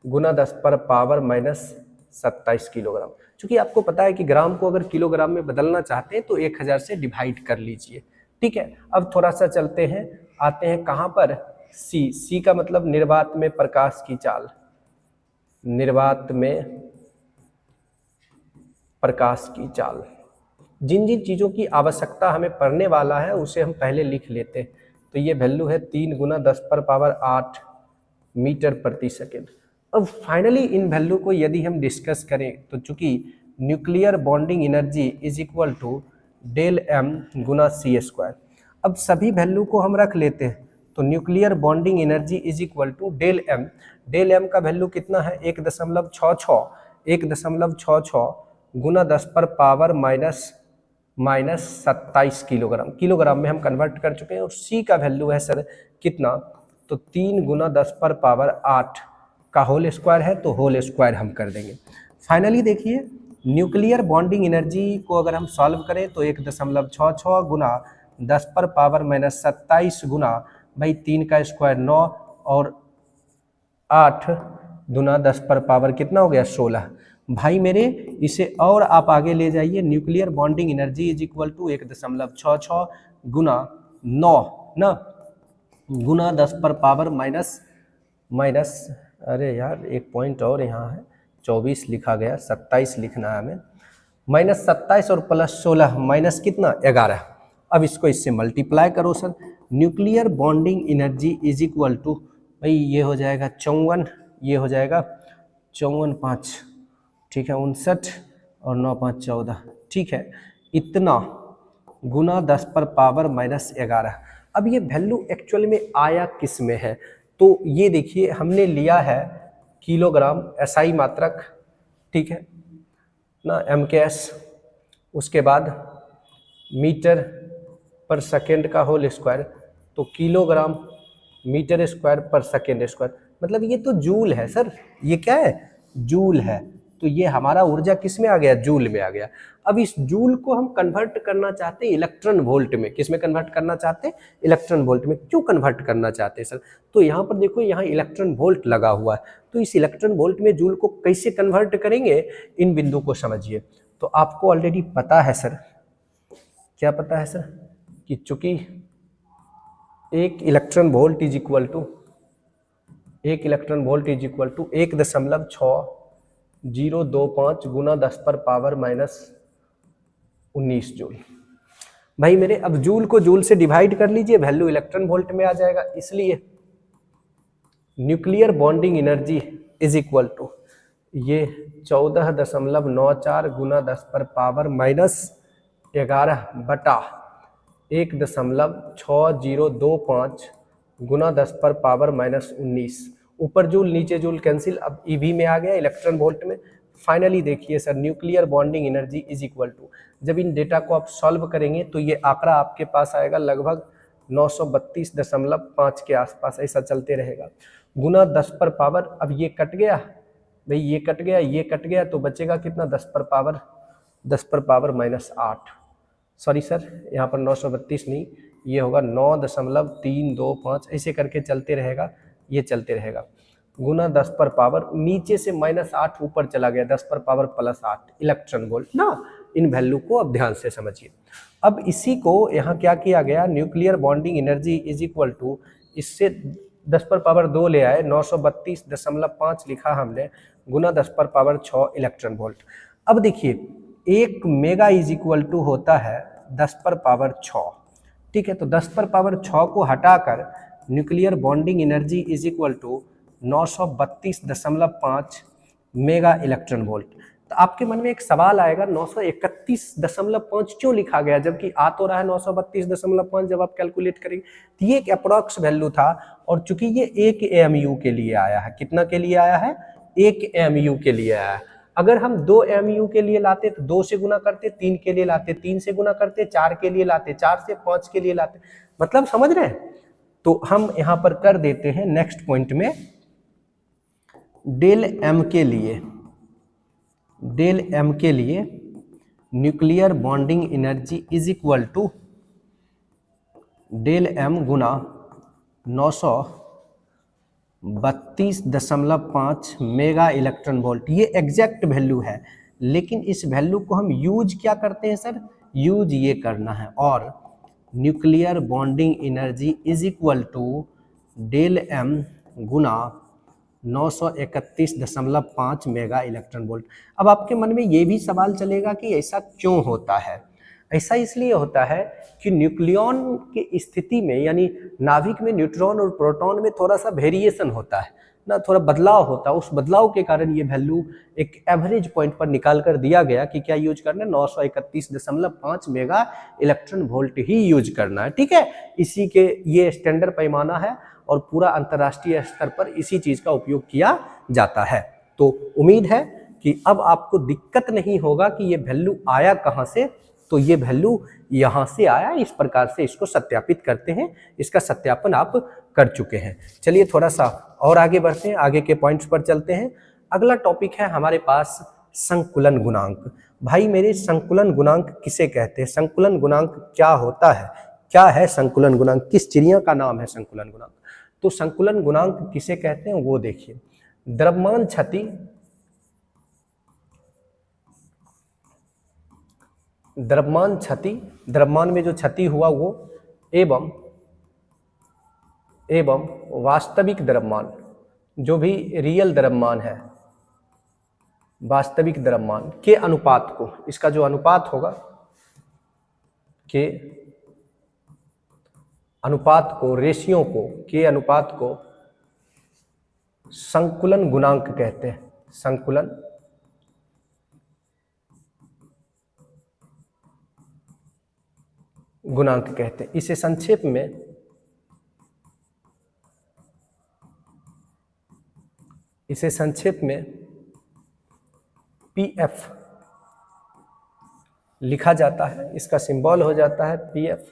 गुना 10 पर पावर -27 किलोग्राम। क्योंकि आपको पता है कि ग्राम को अगर किलोग्राम में बदलना चाहते हैं तो 1000 से डिवाइड कर लीजिए। ठीक है, अब थोड़ा सा चलते हैं, आते हैं कहाँ पर? सी का मतलब निर्वात में प्रकाश की चाल, निर्वात में प्रकाश की चाल। जिन जिन चीज़ों की आवश्यकता हमें पड़ने वाला है उसे हम पहले लिख लेते हैं। तो ये वैल्यू है 3 गुना 10 पर पावर 8 मीटर प्रति सेकेंड। अब फाइनली इन वैल्यू को यदि हम डिस्कस करें तो चूंकि nuclear bonding energy is equal to del m गुना सी स्क्वायर। अब सभी वैल्यू को हम रख लेते हैं, तो nuclear bonding energy is equal to del m का वैल्यू कितना है? 1.66 गुना 10 पर पावर -27 किलोग्राम। किलोग्राम में हम कन्वर्ट कर चुके हैं। और सी का वैल्यू है सर कितना? तो 3 गुना 10 पर पावर 8 का होल स्क्वायर है, तो होल स्क्वायर हम कर देंगे। फाइनली देखिए, न्यूक्लियर बॉन्डिंग एनर्जी को अगर हम सॉल्व करें तो 1.66 गुना 10 पर पावर -27 गुना भाई 3 का स्क्वायर 9 और 8 गुना 10 पर पावर कितना हो गया? 16। भाई मेरे, इसे और आप आगे ले जाइए। Nuclear bonding energy is equal to 1.66 गुना 9 ना गुना 10 पर पावर माइनस अरे यार एक पॉइंट और यहाँ है, 24 लिखा गया, 27 लिखना है हमें। -27 और +16 माइनस कितना? 11। अब इसको इससे मल्टीप्लाई करो sir, nuclear bonding energy is equal to, भाई ये हो जाएगा 54, ये हो जाएगा 54 5, ठीक है 59 और 9 5 14, ठीक है, इतना गुना 10 पर पावर -11। अब ये वैल्यू एक्चुअल में आया किस में है, तो ये देखिए हमने लिया है किलोग्राम एसआई मात्रक, ठीक है ना, MKS, उसके बाद मीटर पर सेकेंड का होल स्क्वायर, तो किलोग्राम मीटर स्क्वायर पर सेकेंड स्क्वायर, मतलब ये तो जूल है सर, ये क्या है, जूल है। तो ये हमारा ऊर्जा किस में आ गया, जूल में आ गया। अब इस जूल को हम कन्वर्ट करना चाहते हैं इलेक्ट्रॉन वोल्ट में, किस में कन्वर्ट करना चाहते हैं, इलेक्ट्रॉन वोल्ट में। क्यों कन्वर्ट करना चाहते हैं सर, तो यहाँ पर देखो यहाँ इलेक्ट्रॉन वोल्ट लगा हुआ है, तो इस इलेक्ट्रॉन वोल्ट में जूल को कैसे कन्वर्ट करेंगे, इन बिंदु को समझिए। तो आपको ऑलरेडी पता है सर, क्या पता है सर, कि चूंकि एक electron volt is equal to 1.6025 गुना 10 पर पावर -19 जूल। भाई मेरे अब जूल को जूल से डिवाइड कर लीजिए, वैल्यू इलेक्ट्रॉन वोल्ट में आ जाएगा, इसलिए nuclear bonding energy is equal to ये 14.94 गुना 10 पर पावर -11 बटा 1.6025 गुना 10 पर पावर -19, ऊपर जूल नीचे जूल कैंसिल, अब ईवी में आ गया इलेक्ट्रॉन वोल्ट में। फाइनली देखिए sir, nuclear bonding energy is equal to, जब इन डेटा को आप सॉल्व करेंगे तो ये आंकड़ा आपके पास आएगा लगभग 932.5 के आसपास, ऐसा चलते रहेगा, गुना 10 पर पावर, अब ये कट गया भाई, ये कट गया, ये कट गया, तो बचेगा कितना, 10 पर पावर -8, सॉरी सर यहाँ पर 932 नहीं, ये होगा 9.325, ऐसे करके चलते रहेगा, ये चलते रहेगा, गुना 10 पर पावर, नीचे से -8 ऊपर चला गया, 10 पर पावर +8 इलेक्ट्रॉन वोल्ट ना। इन वैल्यू को अब ध्यान से समझिए। अब इसी को यहाँ क्या किया गया, nuclear bonding energy is equal to, इससे 10 पर पावर 2 ले आए, 932.5 लिखा हमने, गुना 10 पर पावर 6 इलेक्ट्रॉन वोल्ट। अब देखिए 1 मेगा इज इक्वल टू होता है 10 पर पावर 6, ठीक है, तो 10 पर पावर 6 को हटाकर nuclear bonding energy is equal to 932.5 mega electron volt. तो आपके मन में एक सवाल आएगा 931.5 क्यों लिखा गया, जबकि आ तो रहा है 932.5 जब आप कैलकुलेट करेंगे, तो ये एक अप्रोक्स वैल्यू था, और चूंकि ये 1 AMU के लिए आया है, कितना के लिए आया है, 1 AMU के लिए आया है। अगर हम 2 AMU के लिए लाते तो 2 से गुना करते, 3 के लिए लाते 3 से गुना करते, 4 के लिए लाते 4 से, 5 के लिए लाते, मतलब समझ रहे हैं। तो हम यहां पर कर देते हैं नेक्स्ट पॉइंट में, डेल एम के लिए nuclear bonding energy is equal to del m गुना 932.5 मेगा इलेक्ट्रॉन वोल्ट। ये एग्जैक्ट वैल्यू है, लेकिन इस वैल्यू को हम यूज क्या करते हैं सर, यूज ये करना है, और nuclear bonding energy is equal to del m गुना 931.5 मेगा इलेक्ट्रॉन वोल्ट। अब आपके मन में ये भी सवाल चलेगा कि ऐसा क्यों होता है, ऐसा इसलिए होता है कि न्यूक्लियॉन की स्थिति में, यानी नाभिक में न्यूट्रॉन और प्रोटॉन में थोड़ा सा वेरिएशन होता है ना, थोड़ा बदलाव होता है, उस बदलाव के कारण ये वैल्यू एक एवरेज पॉइंट पर निकाल कर दिया गया कि क्या यूज करना है, 931.5 मेगा इलेक्ट्रॉन वोल्ट ही यूज करना है, ठीक है। इसी के ये स्टैंडर्ड पैमाना है और पूरा अंतर्राष्ट्रीय स्तर पर इसी चीज का उपयोग किया जाता है। तो उम्मीद है कि अब आपको दिक्कत नहीं होगा कि ये वैल्यू आया कहाँ से, तो ये वैल्यू यहाँ से आया, इस प्रकार से इसको सत्यापित करते हैं, इसका सत्यापन आप कर चुके हैं। चलिए थोड़ा सा और आगे बढ़ते हैं, आगे के पॉइंट्स पर चलते हैं। अगला टॉपिक है हमारे पास संकुलन गुणांक। भाई मेरे संकुलन गुणांक किसे कहते हैं, संकुलन गुणांक क्या होता है, क्या है संकुलन गुणांक, किस चिड़िया का नाम है संकुलन गुणांक। तो संकुलन गुणांक किसे कहते हैं वो देखिए, द्रव्यमान क्षति, द्रव्यमान में जो क्षति हुआ वो, एवं वास्तविक द्रव्यमान, जो भी रियल द्रव्यमान है, वास्तविक द्रव्यमान के अनुपात को, इसका जो अनुपात होगा के अनुपात को, रेशियो को, के अनुपात को संकुलन गुणांक कहते हैं। संकुलन गुणांक कहते हैं। इसे संक्षेप में पीएफ लिखा जाता है। इसका सिंबल हो जाता है पीएफ,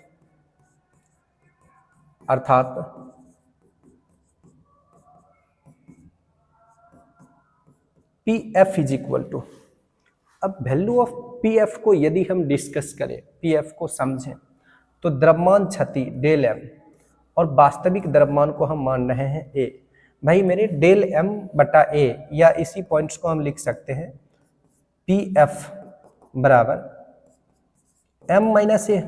अर्थात पीएफ इज इक्वल टू, अब वैल्यू ऑफ पीएफ को यदि हम डिस्कस करें, पीएफ को समझें, तो द्रव्यमान क्षति डेल एम और वास्तविक द्रव्यमान को हम मान रहे हैं ए। भाई मेरे डेल एम बटा ए, या इसी पॉइंट्स को हम लिख सकते हैं पीएफ बराबर एम माइनस ए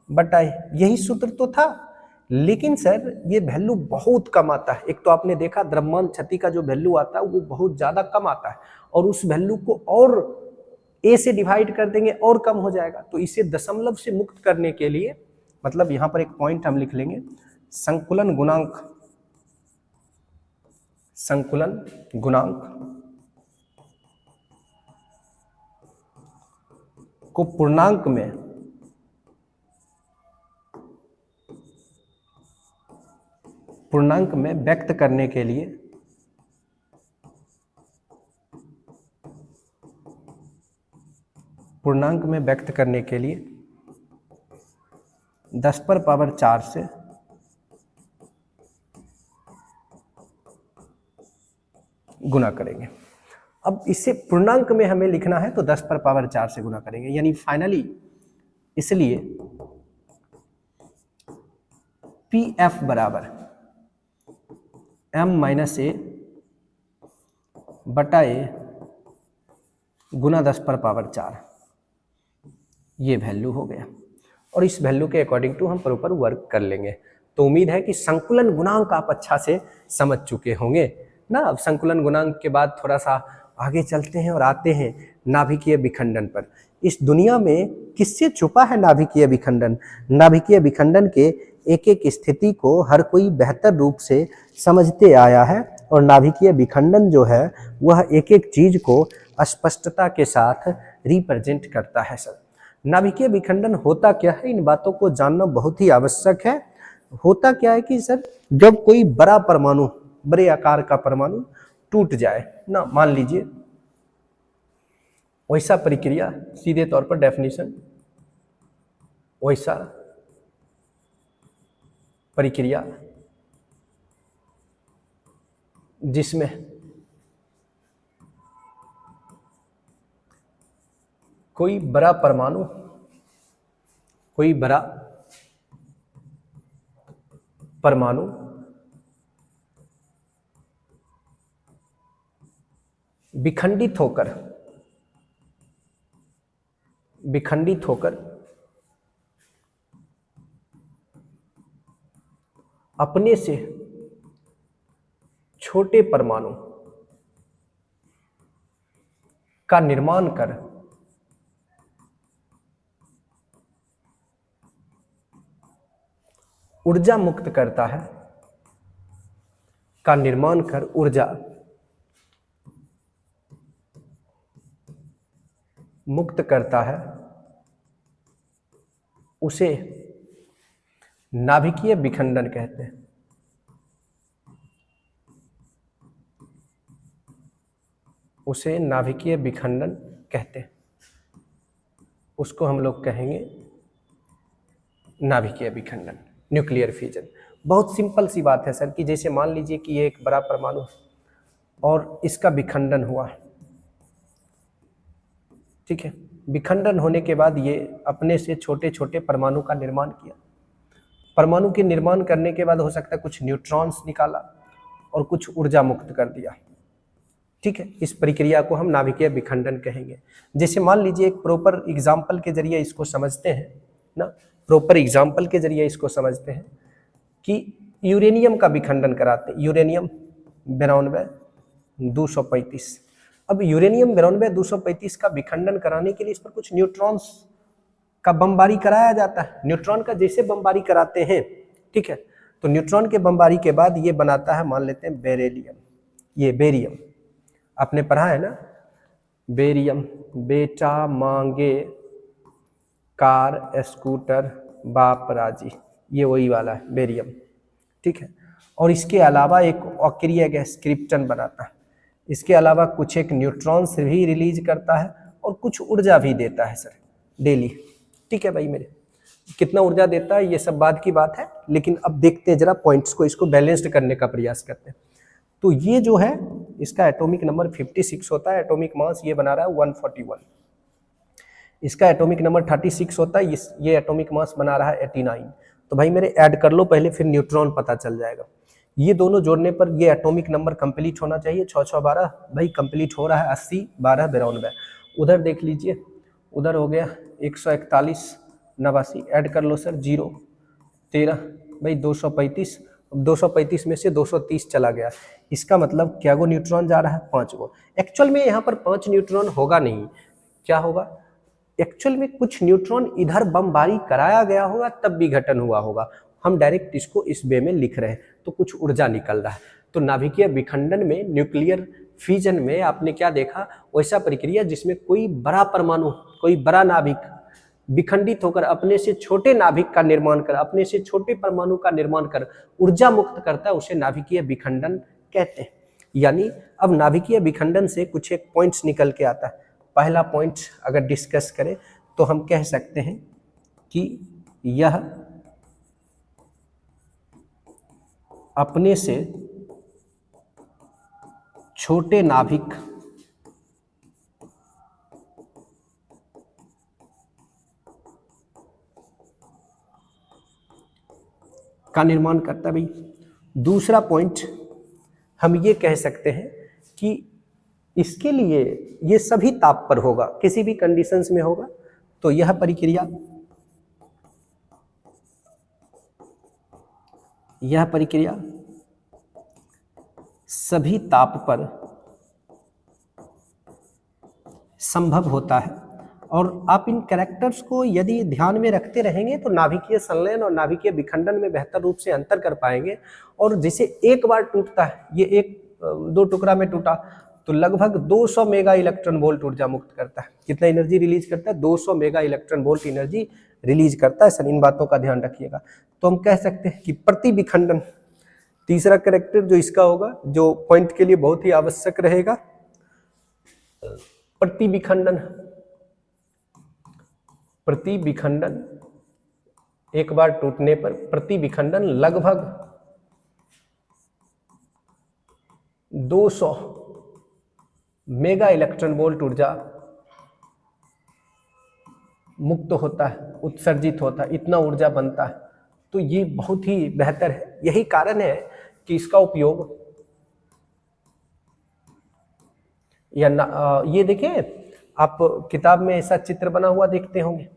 बटा ए। यही सूत्र तो था, लेकिन सर ये वैल्यू बहुत कम आता है। एक तो आपने देखा द्रव्यमान क्षति का जो वैल्यू आता है वो बहुत ज्यादा कम आता है, और उस वैल्यू को और ए से डिवाइड कर देंगे और कम हो जाएगा। तो इसे दशमलव से मुक्त करने के लिए, मतलब यहां पर एक पॉइंट हम लिख लेंगे, संकुलन गुणांक, संकुलन गुणांक को पूर्णांक में व्यक्त करने के लिए पूर्णांक में व्यक्त करने के लिए 10 पर पावर 4 से गुना करेंगे। अब इसे पूर्णांक में हमें लिखना है तो 10 पर पावर 4 से गुना करेंगे, यानी फाइनली इसलिए पीएफ बराबर एम माइनस ए बटा ए गुना 10 पर पावर 4, ये वैल्यू हो गया। और इस वैल्यू के अकॉर्डिंग टू हम प्रॉपर वर्क कर लेंगे। तो उम्मीद है कि संकुलन गुणांक आप अच्छा से समझ चुके होंगे ना। अब संकुलन गुणांक के बाद थोड़ा सा आगे चलते हैं और आते हैं नाभिकीय विखंडन पर। इस दुनिया में किससे छुपा है नाभिकीय विखंडन? नाभिकीय विखंडन के एक एक स्थिति को हर कोई बेहतर रूप से समझते आया है, और नाभिकीय विखंडन जो है वह एक एक चीज को स्पष्टता के साथ रिप्रेजेंट करता है। सर नाभिकीय विखंडन होता क्या है, इन बातों को जानना बहुत ही आवश्यक है। होता क्या है कि सर जब कोई बड़ा परमाणु, बड़े आकार का परमाणु टूट जाए ना, मान लीजिए, वैसा प्रक्रिया, सीधे तौर पर डेफिनेशन, वैसा प्रक्रिया जिसमें कोई बड़ा परमाणु, कोई बड़ा परमाणु विखंडित होकर अपने से छोटे परमाणु का निर्माण कर ऊर्जा मुक्त करता है, का निर्माण कर ऊर्जा मुक्त करता है, उसे नाभिकीय विखंडन कहते हैं। उसे नाभिकीय विखंडन कहते हैं। उसको हम लोग कहेंगे नाभिकीय विखंडन, न्यूक्लियर फ्यूजन। बहुत सिंपल सी बात है सर कि जैसे मान लीजिए कि ये एक बड़ा परमाणु और इसका विखंडन हुआ, ठीक है। विखंडन होने के बाद ये अपने से छोटे छोटे परमाणु का निर्माण किया। परमाणु के निर्माण करने के बाद हो सकता है कुछ न्यूट्रॉन्स निकाला और कुछ ऊर्जा मुक्त कर दिया, ठीक है। इस प्रक्रिया को हम नाभिकीय विखंडन कहेंगे। जैसे मान लीजिए एक प्रॉपर एग्जाम्पल के जरिए इसको समझते हैं ना, प्रॉपर एग्जाम्पल के जरिए इसको समझते हैं कि यूरेनियम का विखंडन कराते हैं। यूरेनियम 92-235। अब यूरेनियम 92-235 का विखंडन कराने के लिए इस पर कुछ न्यूट्रॉन्स का बमबारी कराया जाता है। न्यूट्रॉन का जैसे बमबारी कराते हैं ठीक है। तो न्यूट्रॉन के बमबारी के बाद ये बनाता है, मान लेते हैं बेरिलियम, ये बेरियम आपने पढ़ा है ना, बेरियम, बेटा मांगे कार स्कूटर बाप राजी, ये वही वाला है बेरियम, ठीक है। और इसके अलावा एक अक्रिय गैस क्रिप्टन बनाता है। इसके अलावा कुछ एक न्यूट्रॉन्स भी रिलीज करता है और कुछ ऊर्जा भी देता है सर डेली, ठीक है भाई मेरे। कितना ऊर्जा देता है ये सब बाद की बात है, लेकिन अब देखते हैं जरा पॉइंट्स को, इसको बैलेंस्ड करने का प्रयास करते हैं। तो ये जो है इसका एटॉमिक नंबर 56 होता है, एटॉमिक मास ये बना रहा है 141। इसका एटॉमिक नंबर 36 होता है, ये एटॉमिक मास बना रहा है 89। तो भाई मेरे ऐड कर लो पहले, फिर न्यूट्रॉन पता चल जाएगा। ये दोनों जोड़ने पर ये एटॉमिक नंबर कंप्लीट होना चाहिए, 6 6 12, भाई कंप्लीट हो रहा है 80 12 92। उधर देख लीजिए, उधर हो गया 141 89, ऐड कर लो सर 0 13, भाई 235, 235 में से 230 चला गया। इसका मतलब क्या गो न्यूट्रॉन जा रहा है, 5 गो। एक्चुअल में यहाँ पर 5 न्यूट्रॉन होगा नहीं, क्या होगा, एक्चुअल में कुछ न्यूट्रॉन इधर बमबारी कराया गया होगा तब विघटन हुआ होगा। हम डायरेक्ट इसको इस वे में लिख रहे हैं, तो कुछ ऊर्जा निकल रहा है। तो नाभिकीय विखंडन में, न्यूक्लियर फ्यूजन में आपने क्या देखा, वैसा प्रक्रिया जिसमें कोई बड़ा परमाणु, कोई बड़ा नाभिक विखंडित होकर अपने से छोटे नाभिक का निर्माण कर, अपने से छोटे परमाणु का निर्माण कर ऊर्जा मुक्त करता है, उसे नाभिकीय विखंडन कहते हैं। यानी अब नाभिकीय विखंडन से कुछ एक पॉइंट्स निकल के आता है। पहला पॉइंट अगर डिस्कस करें तो हम कह सकते हैं कि यह अपने से छोटे नाभिक का निर्माण करता है भाई। दूसरा पॉइंट हम ये कह सकते हैं कि इसके लिए ये सभी ताप पर होगा, किसी भी कंडीशंस में होगा। तो यह प्रक्रिया सभी ताप पर संभव होता है। और आप इन कैरेक्टर्स को यदि ध्यान में रखते रहेंगे तो नाभिकीय संलयन और नाभिकीय विखंडन में बेहतर रूप से अंतर कर पाएंगे। और जैसे एक बार टूटता है, ये एक दो टुकड़ा में टूटा तो लगभग 200 मेगा इलेक्ट्रॉन वोल्ट ऊर्जा मुक्त करता है। कितना एनर्जी रिलीज करता है, 200 mega electron volt energy release करता है सर, इन बातों का ध्यान रखिएगा। तो हम कह सकते हैं कि प्रति विखंडन, तीसरा कैरेक्टर जो इसका होगा, जो पॉइंट के लिए बहुत ही आवश्यक रहेगा, प्रति विखंडन एक बार टूटने पर प्रति विखंडन लगभग 200 मेगा इलेक्ट्रॉन वोल्ट ऊर्जा मुक्त होता है, उत्सर्जित होता है, इतना ऊर्जा बनता है। तो ये बहुत ही बेहतर है। यही कारण है कि इसका उपयोग या ये देखिए, आप किताब में ऐसा चित्र बना हुआ देखते होंगे,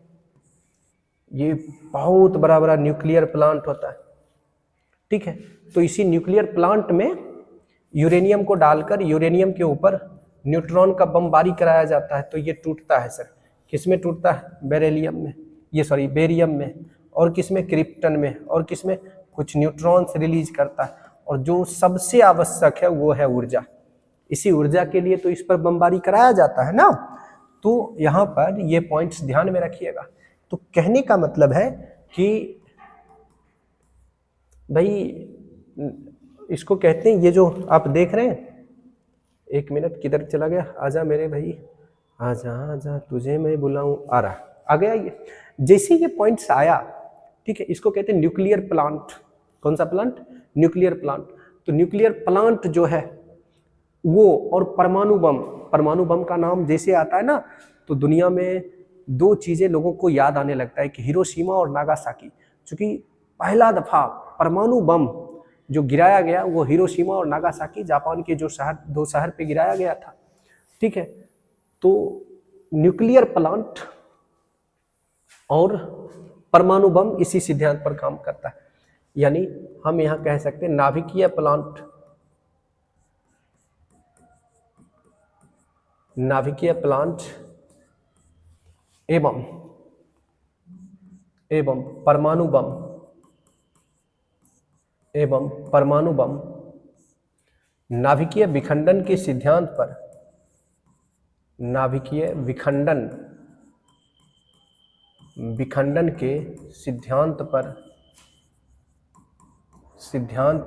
ये बहुत बड़ा बड़ा न्यूक्लियर प्लांट होता है, ठीक है। तो इसी न्यूक्लियर प्लांट में यूरेनियम को डालकर यूरेनियम के ऊपर न्यूट्रॉन का बमबारी कराया जाता है, तो ये टूटता है सर। किस में टूटता है, बेरिलियम में, बेरियम में, और किस में, क्रिप्टन में, और किस में, कुछ न्यूट्रॉन्स रिलीज करता है। और जो सबसे आवश्यक है वो है ऊर्जा। इसी ऊर्जा के लिए तो इस पर बमबारी कराया जाता है ना। तो यहाँ पर ये पॉइंट्स ध्यान में रखिएगा। तो कहने का मतलब है कि भाई इसको कहते हैं, ये जो आप देख रहे हैं, एक मिनट किधर चला गया, आजा मेरे भाई, आजा आजा तुझे मैं बुलाऊं, आ रहा, आ गया ये। जैसे ये पॉइंट्स आया, ठीक है, इसको कहते हैं न्यूक्लियर प्लांट। कौन सा प्लांट, न्यूक्लियर प्लांट। तो न्यूक्लियर प्लांट जो है वो, और परमाणु बम का नाम जैसे आता है ना, तो दुनिया में दो चीजें लोगों को याद आने लगता है कि हिरोशिमा और नागासाकी। क्योंकि पहला दफा परमाणु बम जो गिराया गया वो हिरोशिमा और नागासाकी, जापान के जो दो शहर पे गिराया गया था, ठीक है। तो न्यूक्लियर प्लांट और परमाणु बम इसी सिद्धांत पर काम करता है। यानी हम यहाँ कह सकते हैं नाभिकीय प्लांट एवं परमाणु बम एवं परमाणु बम नाभिकीय विखंडन के सिद्धांत पर नाभिकीय विखंडन के सिद्धांत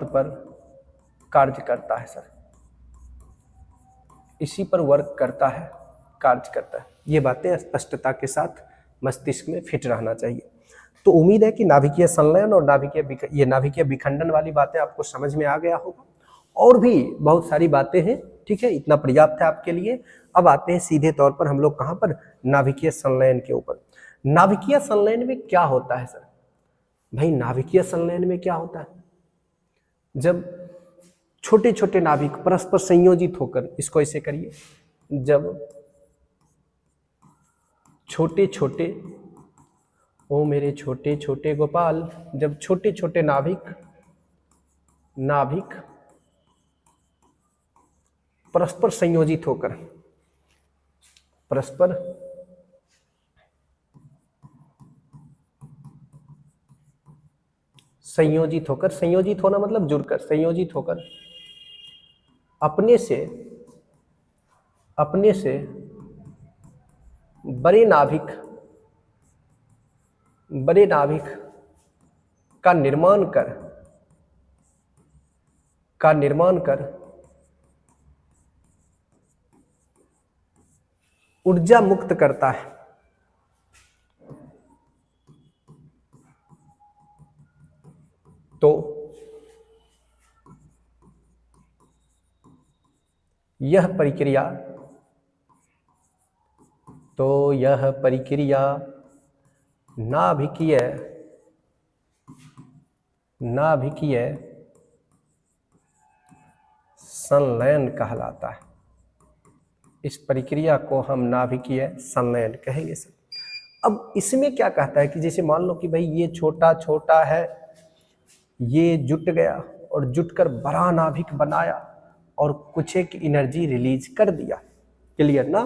पर कार्य करता है सर, इसी पर वर्क करता है, कार्य करता है। ये बातें स्पष्टता के साथ मस्तिष्क में फिट रहना चाहिए। तो उम्मीद है कि नाभिकीय संलयन और नाभिकीय विखंडन वाली बातें आपको समझ में आ गया होगा। और भी बहुत सारी बातें हैं, ठीक है, इतना पर्याप्त है आपके लिए। अब आते हैं सीधे तौर पर हम लोग कहाँ पर, नाभिकीय संलयन के ऊपर। नाभिकीय संलयन में क्या होता है सर? भाई नाभिकीय संलयन में क्या होता है? जब छोटे छोटे नाभिक परस्पर संयोजित होकर, इसको ऐसे करिए, जब छोटे छोटे, ओ मेरे छोटे छोटे गोपाल, जब छोटे छोटे नाभिक परस्पर संयोजित होकर, परस्पर संयोजित होकर, संयोजित होना मतलब जुड़कर, संयोजित होकर अपने से बड़े नाभिक का निर्माण कर ऊर्जा मुक्त करता है। तो यह प्रक्रिया नाभिकीय संलयन कहलाता है। इस प्रक्रिया को हम नाभिकीय संलयन कहेंगे सर। अब इसमें क्या कहता है कि जैसे मान लो कि भाई ये छोटा छोटा है, ये जुट गया और जुटकर बड़ा नाभिक बनाया और कुछ एक एनर्जी रिलीज कर दिया, क्लियर ना?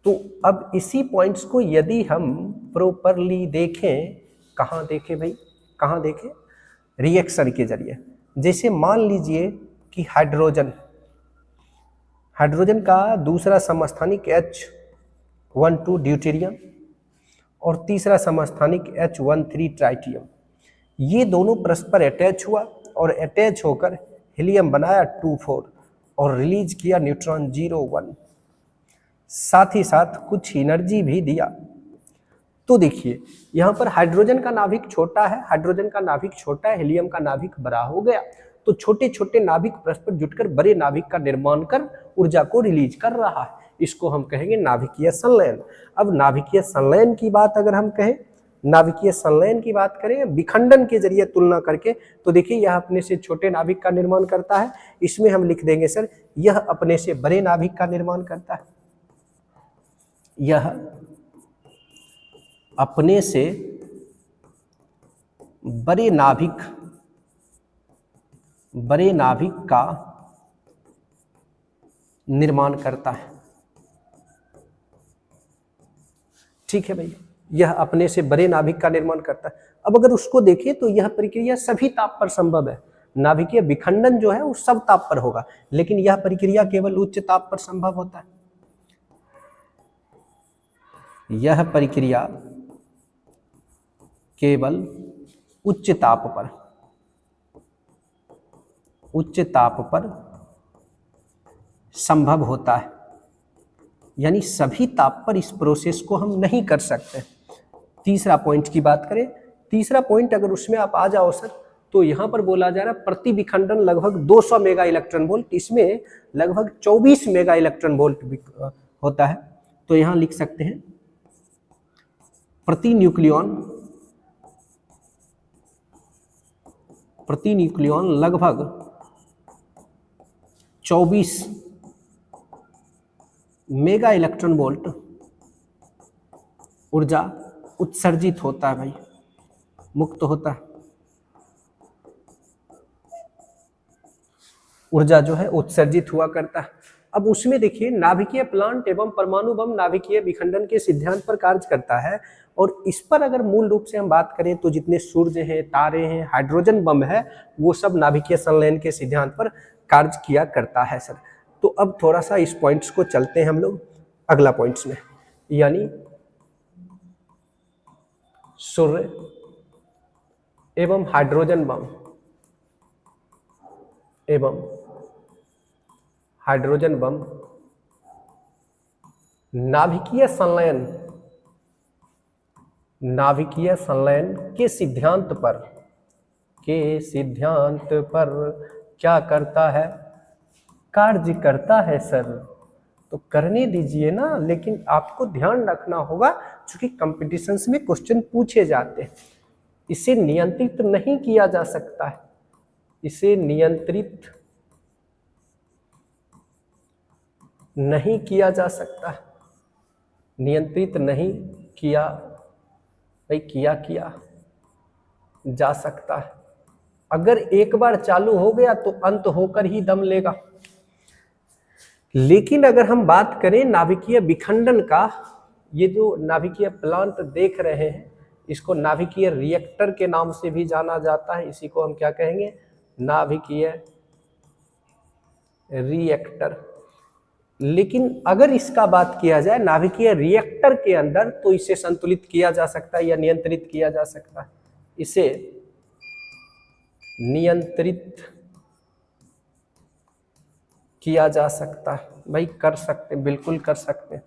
तो अब इसी पॉइंट्स को यदि हम प्रॉपरली देखें, कहाँ देखें भाई, कहाँ देखें? रिएक्शन के जरिए। जैसे मान लीजिए कि हाइड्रोजन का दूसरा समस्थानिक H12 ड्यूटेरियम और तीसरा समस्थानिक H13 ट्राइटियम, ये दोनों परस्पर अटैच हुआ और अटैच होकर हीलियम बनाया 24 और रिलीज किया न्यूट्रॉन 01, साथ ही साथ कुछ एनर्जी भी दिया। तो देखिए यहाँ पर हाइड्रोजन का नाभिक छोटा है, हीलियम का नाभिक बड़ा हो गया। तो छोटे छोटे नाभिक परस्पर जुटकर बड़े नाभिक का निर्माण कर ऊर्जा को रिलीज कर रहा है, इसको हम कहेंगे नाभिकीय संलयन। अब नाभिकीय संलयन की बात अगर हम कहें, नाभिकीय संलयन की बात करें विखंडन के जरिए तुलना करके, तो देखिए यह अपने से छोटे नाभिक का निर्माण करता है, इसमें हम लिख देंगे सर यह अपने से बड़े नाभिक का निर्माण करता है। यह अपने से बड़े नाभिक का निर्माण करता है, ठीक है भैया, यह अपने से बड़े नाभिक का निर्माण करता है। अब अगर उसको देखें तो यह प्रक्रिया सभी ताप पर संभव है। नाभिकीय विखंडन जो है वो सब ताप पर होगा, लेकिन यह प्रक्रिया केवल उच्च ताप पर संभव होता है। यह प्रक्रिया केवल उच्च ताप पर संभव होता है, यानी सभी ताप पर इस प्रोसेस को हम नहीं कर सकते। तीसरा पॉइंट की बात करें, तीसरा पॉइंट अगर उसमें आप आ जाओ सर, तो यहाँ पर बोला जा रहा है प्रति विखंडन लगभग 200 मेगा इलेक्ट्रॉन वोल्ट, इसमें लगभग 24 मेगा इलेक्ट्रॉन वोल्ट होता है। तो यहाँ लिख सकते हैं प्रति न्यूक्लियॉन लगभग 24 मेगा इलेक्ट्रॉन वोल्ट ऊर्जा उत्सर्जित होता है भाई, मुक्त होता है। ऊर्जा जो है उत्सर्जित हुआ करता है। अब उसमें देखिए नाभिकीय प्लांट एवं परमाणु बम नाभिकीय विखंडन के सिद्धांत पर कार्य करता है, और इस पर अगर मूल रूप से हम बात करें तो जितने सूर्य हैं, तारे हैं, हाइड्रोजन बम है, वो सब नाभिकीय संलयन के सिद्धांत पर कार्य किया करता है सर। तो अब थोड़ा सा इस पॉइंट्स को चलते हैं हम लोग अगला पॉइंट्स में, यानी सूर्य एवं हाइड्रोजन बम एवं हाइड्रोजन बम नाभिकीय संलयन के सिद्धांत पर क्या करता है, कार्य करता है सर। तो करने दीजिए ना, लेकिन आपको ध्यान रखना होगा क्योंकि कंपटीशंस में क्वेश्चन पूछे जाते हैं। इसे नियंत्रित नहीं किया जा सकता है, इसे नियंत्रित नहीं किया जा सकता है, नियंत्रित नहीं किया भाई किया जा सकता है। अगर एक बार चालू हो गया तो अंत होकर ही दम लेगा। लेकिन अगर हम बात करें नाभिकीय विखंडन का, ये जो नाभिकीय प्लांट देख रहे हैं इसको नाभिकीय रिएक्टर के नाम से भी जाना जाता है। इसी को हम क्या कहेंगे, नाभिकीय रिएक्टर। लेकिन अगर इसका बात किया जाए नाभिकीय रिएक्टर के अंदर, तो इसे संतुलित किया जा सकता है या नियंत्रित किया जा सकता है। इसे नियंत्रित किया जा सकता है भाई, कर सकते, बिल्कुल कर सकते।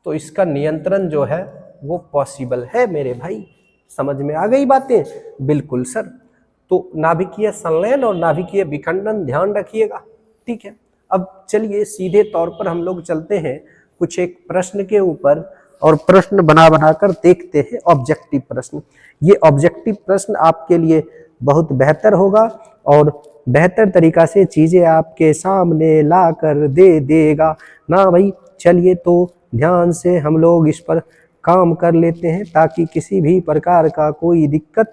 तो इसका नियंत्रण जो है वो पॉसिबल है मेरे भाई। समझ में आ गई बातें? बिल्कुल सर। तो नाभिकीय संलयन और नाभिकीय विखंडन ध्यान रखिएगा, ठीक है। अब चलिए सीधे तौर पर हम लोग चलते हैं कुछ एक प्रश्न के ऊपर, और प्रश्न बना कर देखते हैं ऑब्जेक्टिव प्रश्न। ये ऑब्जेक्टिव प्रश्न आपके लिए बहुत बेहतर होगा और बेहतर तरीका से चीजें आपके सामने ला कर दे देगा ना भाई। चलिए तो ध्यान से हम लोग इस पर काम कर लेते हैं ताकि किसी भी प्रकार का कोई दिक्कत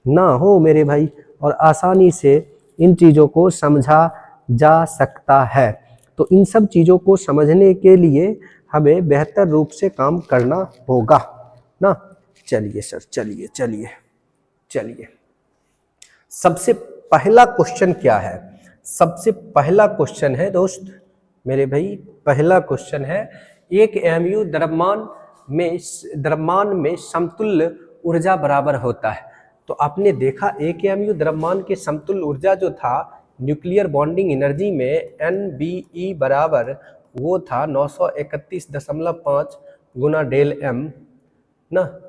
ना हो मेरे भाई, और आसानी से इन चीज़ों को समझा जा सकता है। तो इन सब चीज़ों को समझने के लिए हमें बेहतर रूप से काम करना होगा ना। चलिए सर, चलिए सबसे पहला क्वेश्चन क्या है? सबसे पहला क्वेश्चन है दोस्त मेरे भाई, पहला क्वेश्चन है एक एमयू द्रव्यमान में समतुल्य ऊर्जा बराबर होता है। तो आपने देखा एक एमयू द्रव्यमान के समतुल्य ऊर्जा जो था न्यूक्लियर बॉन्डिंग एनर्जी में NBE बराबर वो था 931.5 गुना डेल एम ना।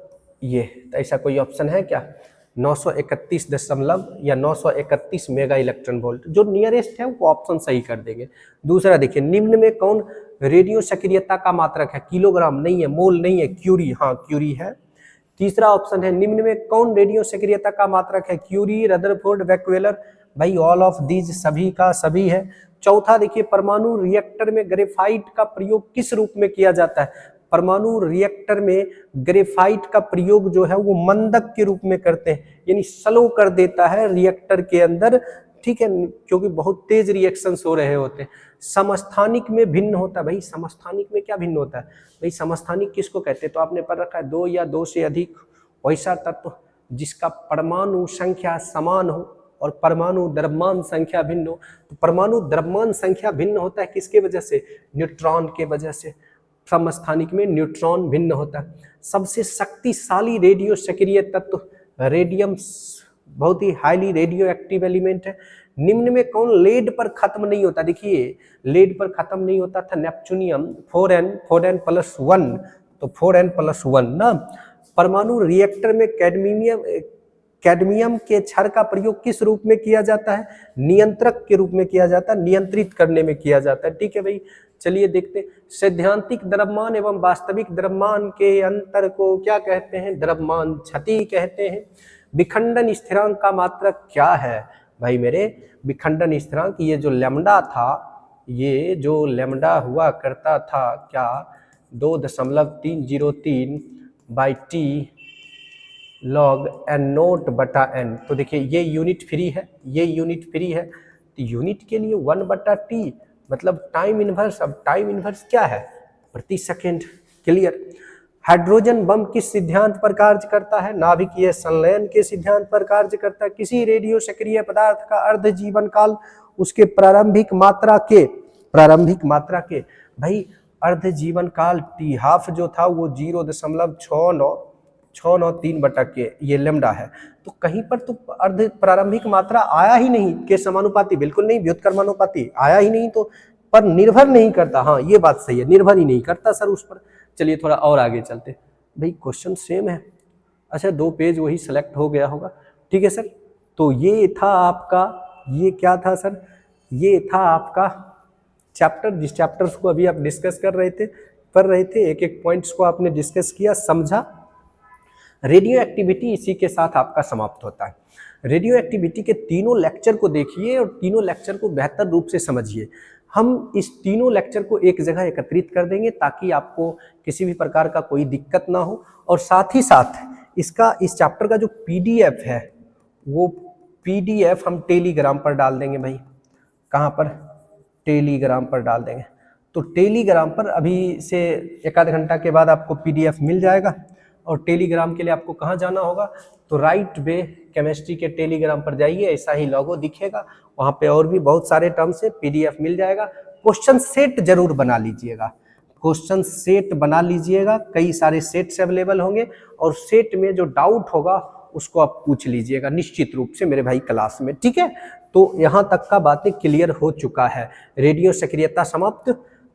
ये तो ऐसा कोई ऑप्शन है क्या? 931 या 931 मेगा इलेक्ट्रॉन वोल्ट, जो नियरेस्ट है वो ऑप्शन सही कर देंगे। दूसरा देखिए, निम्न में कौन रेडियो सक्रियता का मात्रक है? किलोग्राम नहीं है, मोल नहीं है, क्यूरी, हाँ क्यूरी है। तीसरा ऑप्शन है निम्न में कौन रेडियो सक्रियता का मात्रक है? क्यूरी, रदरफोर्ड, बैकवेलर, भाई ऑल ऑफ दीज, सभी का सभी है। चौथा देखिए, परमाणु रिएक्टर में ग्रेफाइट का प्रयोग किस रूप में किया जाता है? परमाणु रिएक्टर में ग्रेफाइट का प्रयोग जो है वो मंदक के रूप में करते हैं, यानी स्लो कर देता है रिएक्टर के अंदर, ठीक है, क्योंकि बहुत तेज रिएक्शंस हो रहे होते हैं। समस्थानिक में भिन्न होता है। भाई समस्थानिक में क्या भिन्न होता है? भाई समस्थानिक किसको कहते हैं? तो आपने पढ़ रखा है, दो या दो से अधिक वैसा तत्व जिसका परमाणु संख्या समान हो और परमाणु द्रव्यमान संख्या भिन्न हो। तो परमाणु द्रव्यमान संख्या भिन्न होता है किसके वजह से? न्यूट्रॉन के वजह से। समस्थानिक में न्यूट्रॉन भिन्न होता है। सबसे शक्तिशाली रेडियो सक्रिय तत्व रेडियम, बहुत ही हाईली रेडियो एक्टिव एलिमेंट है। निम्न में कौन लेड पर खत्म नहीं होता? देखिए लेड पर खत्म नहीं होता था नेपच्यूनियम, 4n+1, तो 4n+1 ना। परमाणु रिएक्टर में कैडमियम के क्षार का प्रयोग किस रूप में किया जाता है? नियंत्रक के रूप में किया जाता है, नियंत्रित करने में किया जाता है, ठीक है भाई। चलिए देखते, सैद्धांतिक द्रव्यमान एवं वास्तविक द्रव्यमान के अंतर को क्या कहते हैं? द्रव्यमान क्षति कहते हैं। विखंडन स्थिरांक का मात्रक क्या है? भाई मेरे विखंडन स्थिरांक, ये जो लैम्डा था, ये जो लैम्डा हुआ करता था क्या, 2.303/T log n0/n। तो देखिए ये यूनिट फ्री है, ये यूनिट फ्री है, तो यूनिट के लिए 1/T मतलब टाइम इनवर्स। अब टाइम इनवर्स क्या है? प्रति सेकेंड। क्लियर। हाइड्रोजन बम किस सिद्धांत पर कार्य करता है? नाभिकीय संलयन के सिद्धांत पर कार्य करता है। किसी रेडियो सक्रिय पदार्थ का अर्ध जीवन काल उसके प्रारंभिक मात्रा के भाई अर्ध जीवन काल टी हाफ जो था वो 0.6993 ये लेमडा है। तो कहीं पर तो अर्ध प्रारंभिक मात्रा आया ही नहीं, के समानुपाती बिल्कुल नहीं, व्युत्क्रमानुपाती आया ही नहीं, तो पर निर्भर नहीं करता। हाँ ये बात सही है, निर्भर ही नहीं करता सर उस पर। चलिए थोड़ा और आगे चलते। भाई क्वेश्चन सेम है। अच्छा 2 पेज वही सेलेक्ट हो गया होगा। ठीक है सर। तो ये था आपका, ये क्या था सर? ये था आपका चैप्टर, जिस चैप्टर्स को अभी आप डिस्कस कर रहे थे, पढ़ रहे थे, एक एक पॉइंट्स को आपने डिस्कस किया, समझा। रेडियो एक्टिविटी इसी के साथ आपका समाप्त होता है। रेडियो एक्टिविटी के तीनों लेक्चर को देखिए और तीनों लेक्चर को बेहतर रूप से समझिए। हम इस तीनों लेक्चर को एक जगह एकत्रित कर देंगे ताकि आपको किसी भी प्रकार का कोई दिक्कत ना हो। और साथ ही साथ इसका, इस चैप्टर का जो पीडीएफ है वो पीडीएफ हम टेलीग्राम पर डाल देंगे भाई। कहाँ पर? टेलीग्राम पर डाल देंगे। तो टेलीग्राम पर अभी से 1 आध घंटा के बाद आपको पीडीएफ मिल जाएगा। और टेलीग्राम के लिए आपको कहाँ जाना होगा? तो राइट वे केमिस्ट्री के टेलीग्राम पर जाइए, ऐसा ही लोगो दिखेगा, वहाँ पे और भी बहुत सारे टर्म्स है, पीडीएफ मिल जाएगा। क्वेश्चन सेट जरूर बना लीजिएगा, क्वेश्चन सेट बना लीजिएगा, कई सारे सेट्स अवेलेबल होंगे और सेट में जो डाउट होगा उसको आप पूछ लीजिएगा निश्चित रूप से मेरे भाई क्लास में। ठीक है। तो यहाँ तक का बातें क्लियर हो चुका है। रेडियो सक्रियता समाप्त।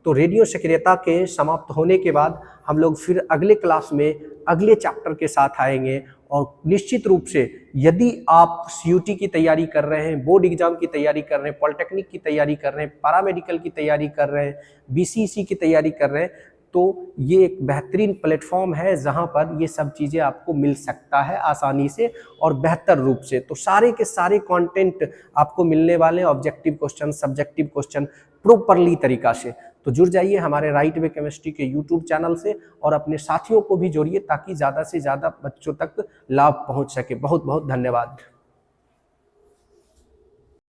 तो रेडियो सक्रियता के समाप्त होने के बाद हम लोग फिर अगले क्लास में अगले चैप्टर के साथ आएंगे। और निश्चित रूप से यदि आप सीयूटी की तैयारी कर रहे हैं, बोर्ड एग्जाम की तैयारी कर रहे हैं, पॉलिटेक्निक की तैयारी कर रहे हैं, पैरामेडिकल की तैयारी कर रहे हैं, बीसीसी की तैयारी कर रहे हैं, तो ये एक बेहतरीन प्लेटफॉर्म है जहां पर ये सब चीज़ें आपको मिल सकता है आसानी से और बेहतर रूप से। तो सारे के सारे कंटेंट आपको मिलने वाले हैं, objective question, subjective question, properly तरीका से। तो जुड़ जाइए हमारे राइट वे केमिस्ट्री के यूट्यूब चैनल से और अपने साथियों को भी जोड़िए ताकि ज़्यादा से ज़्यादा बच्चों तक लाभ पहुंच सके। बहुत बहुत धन्यवाद।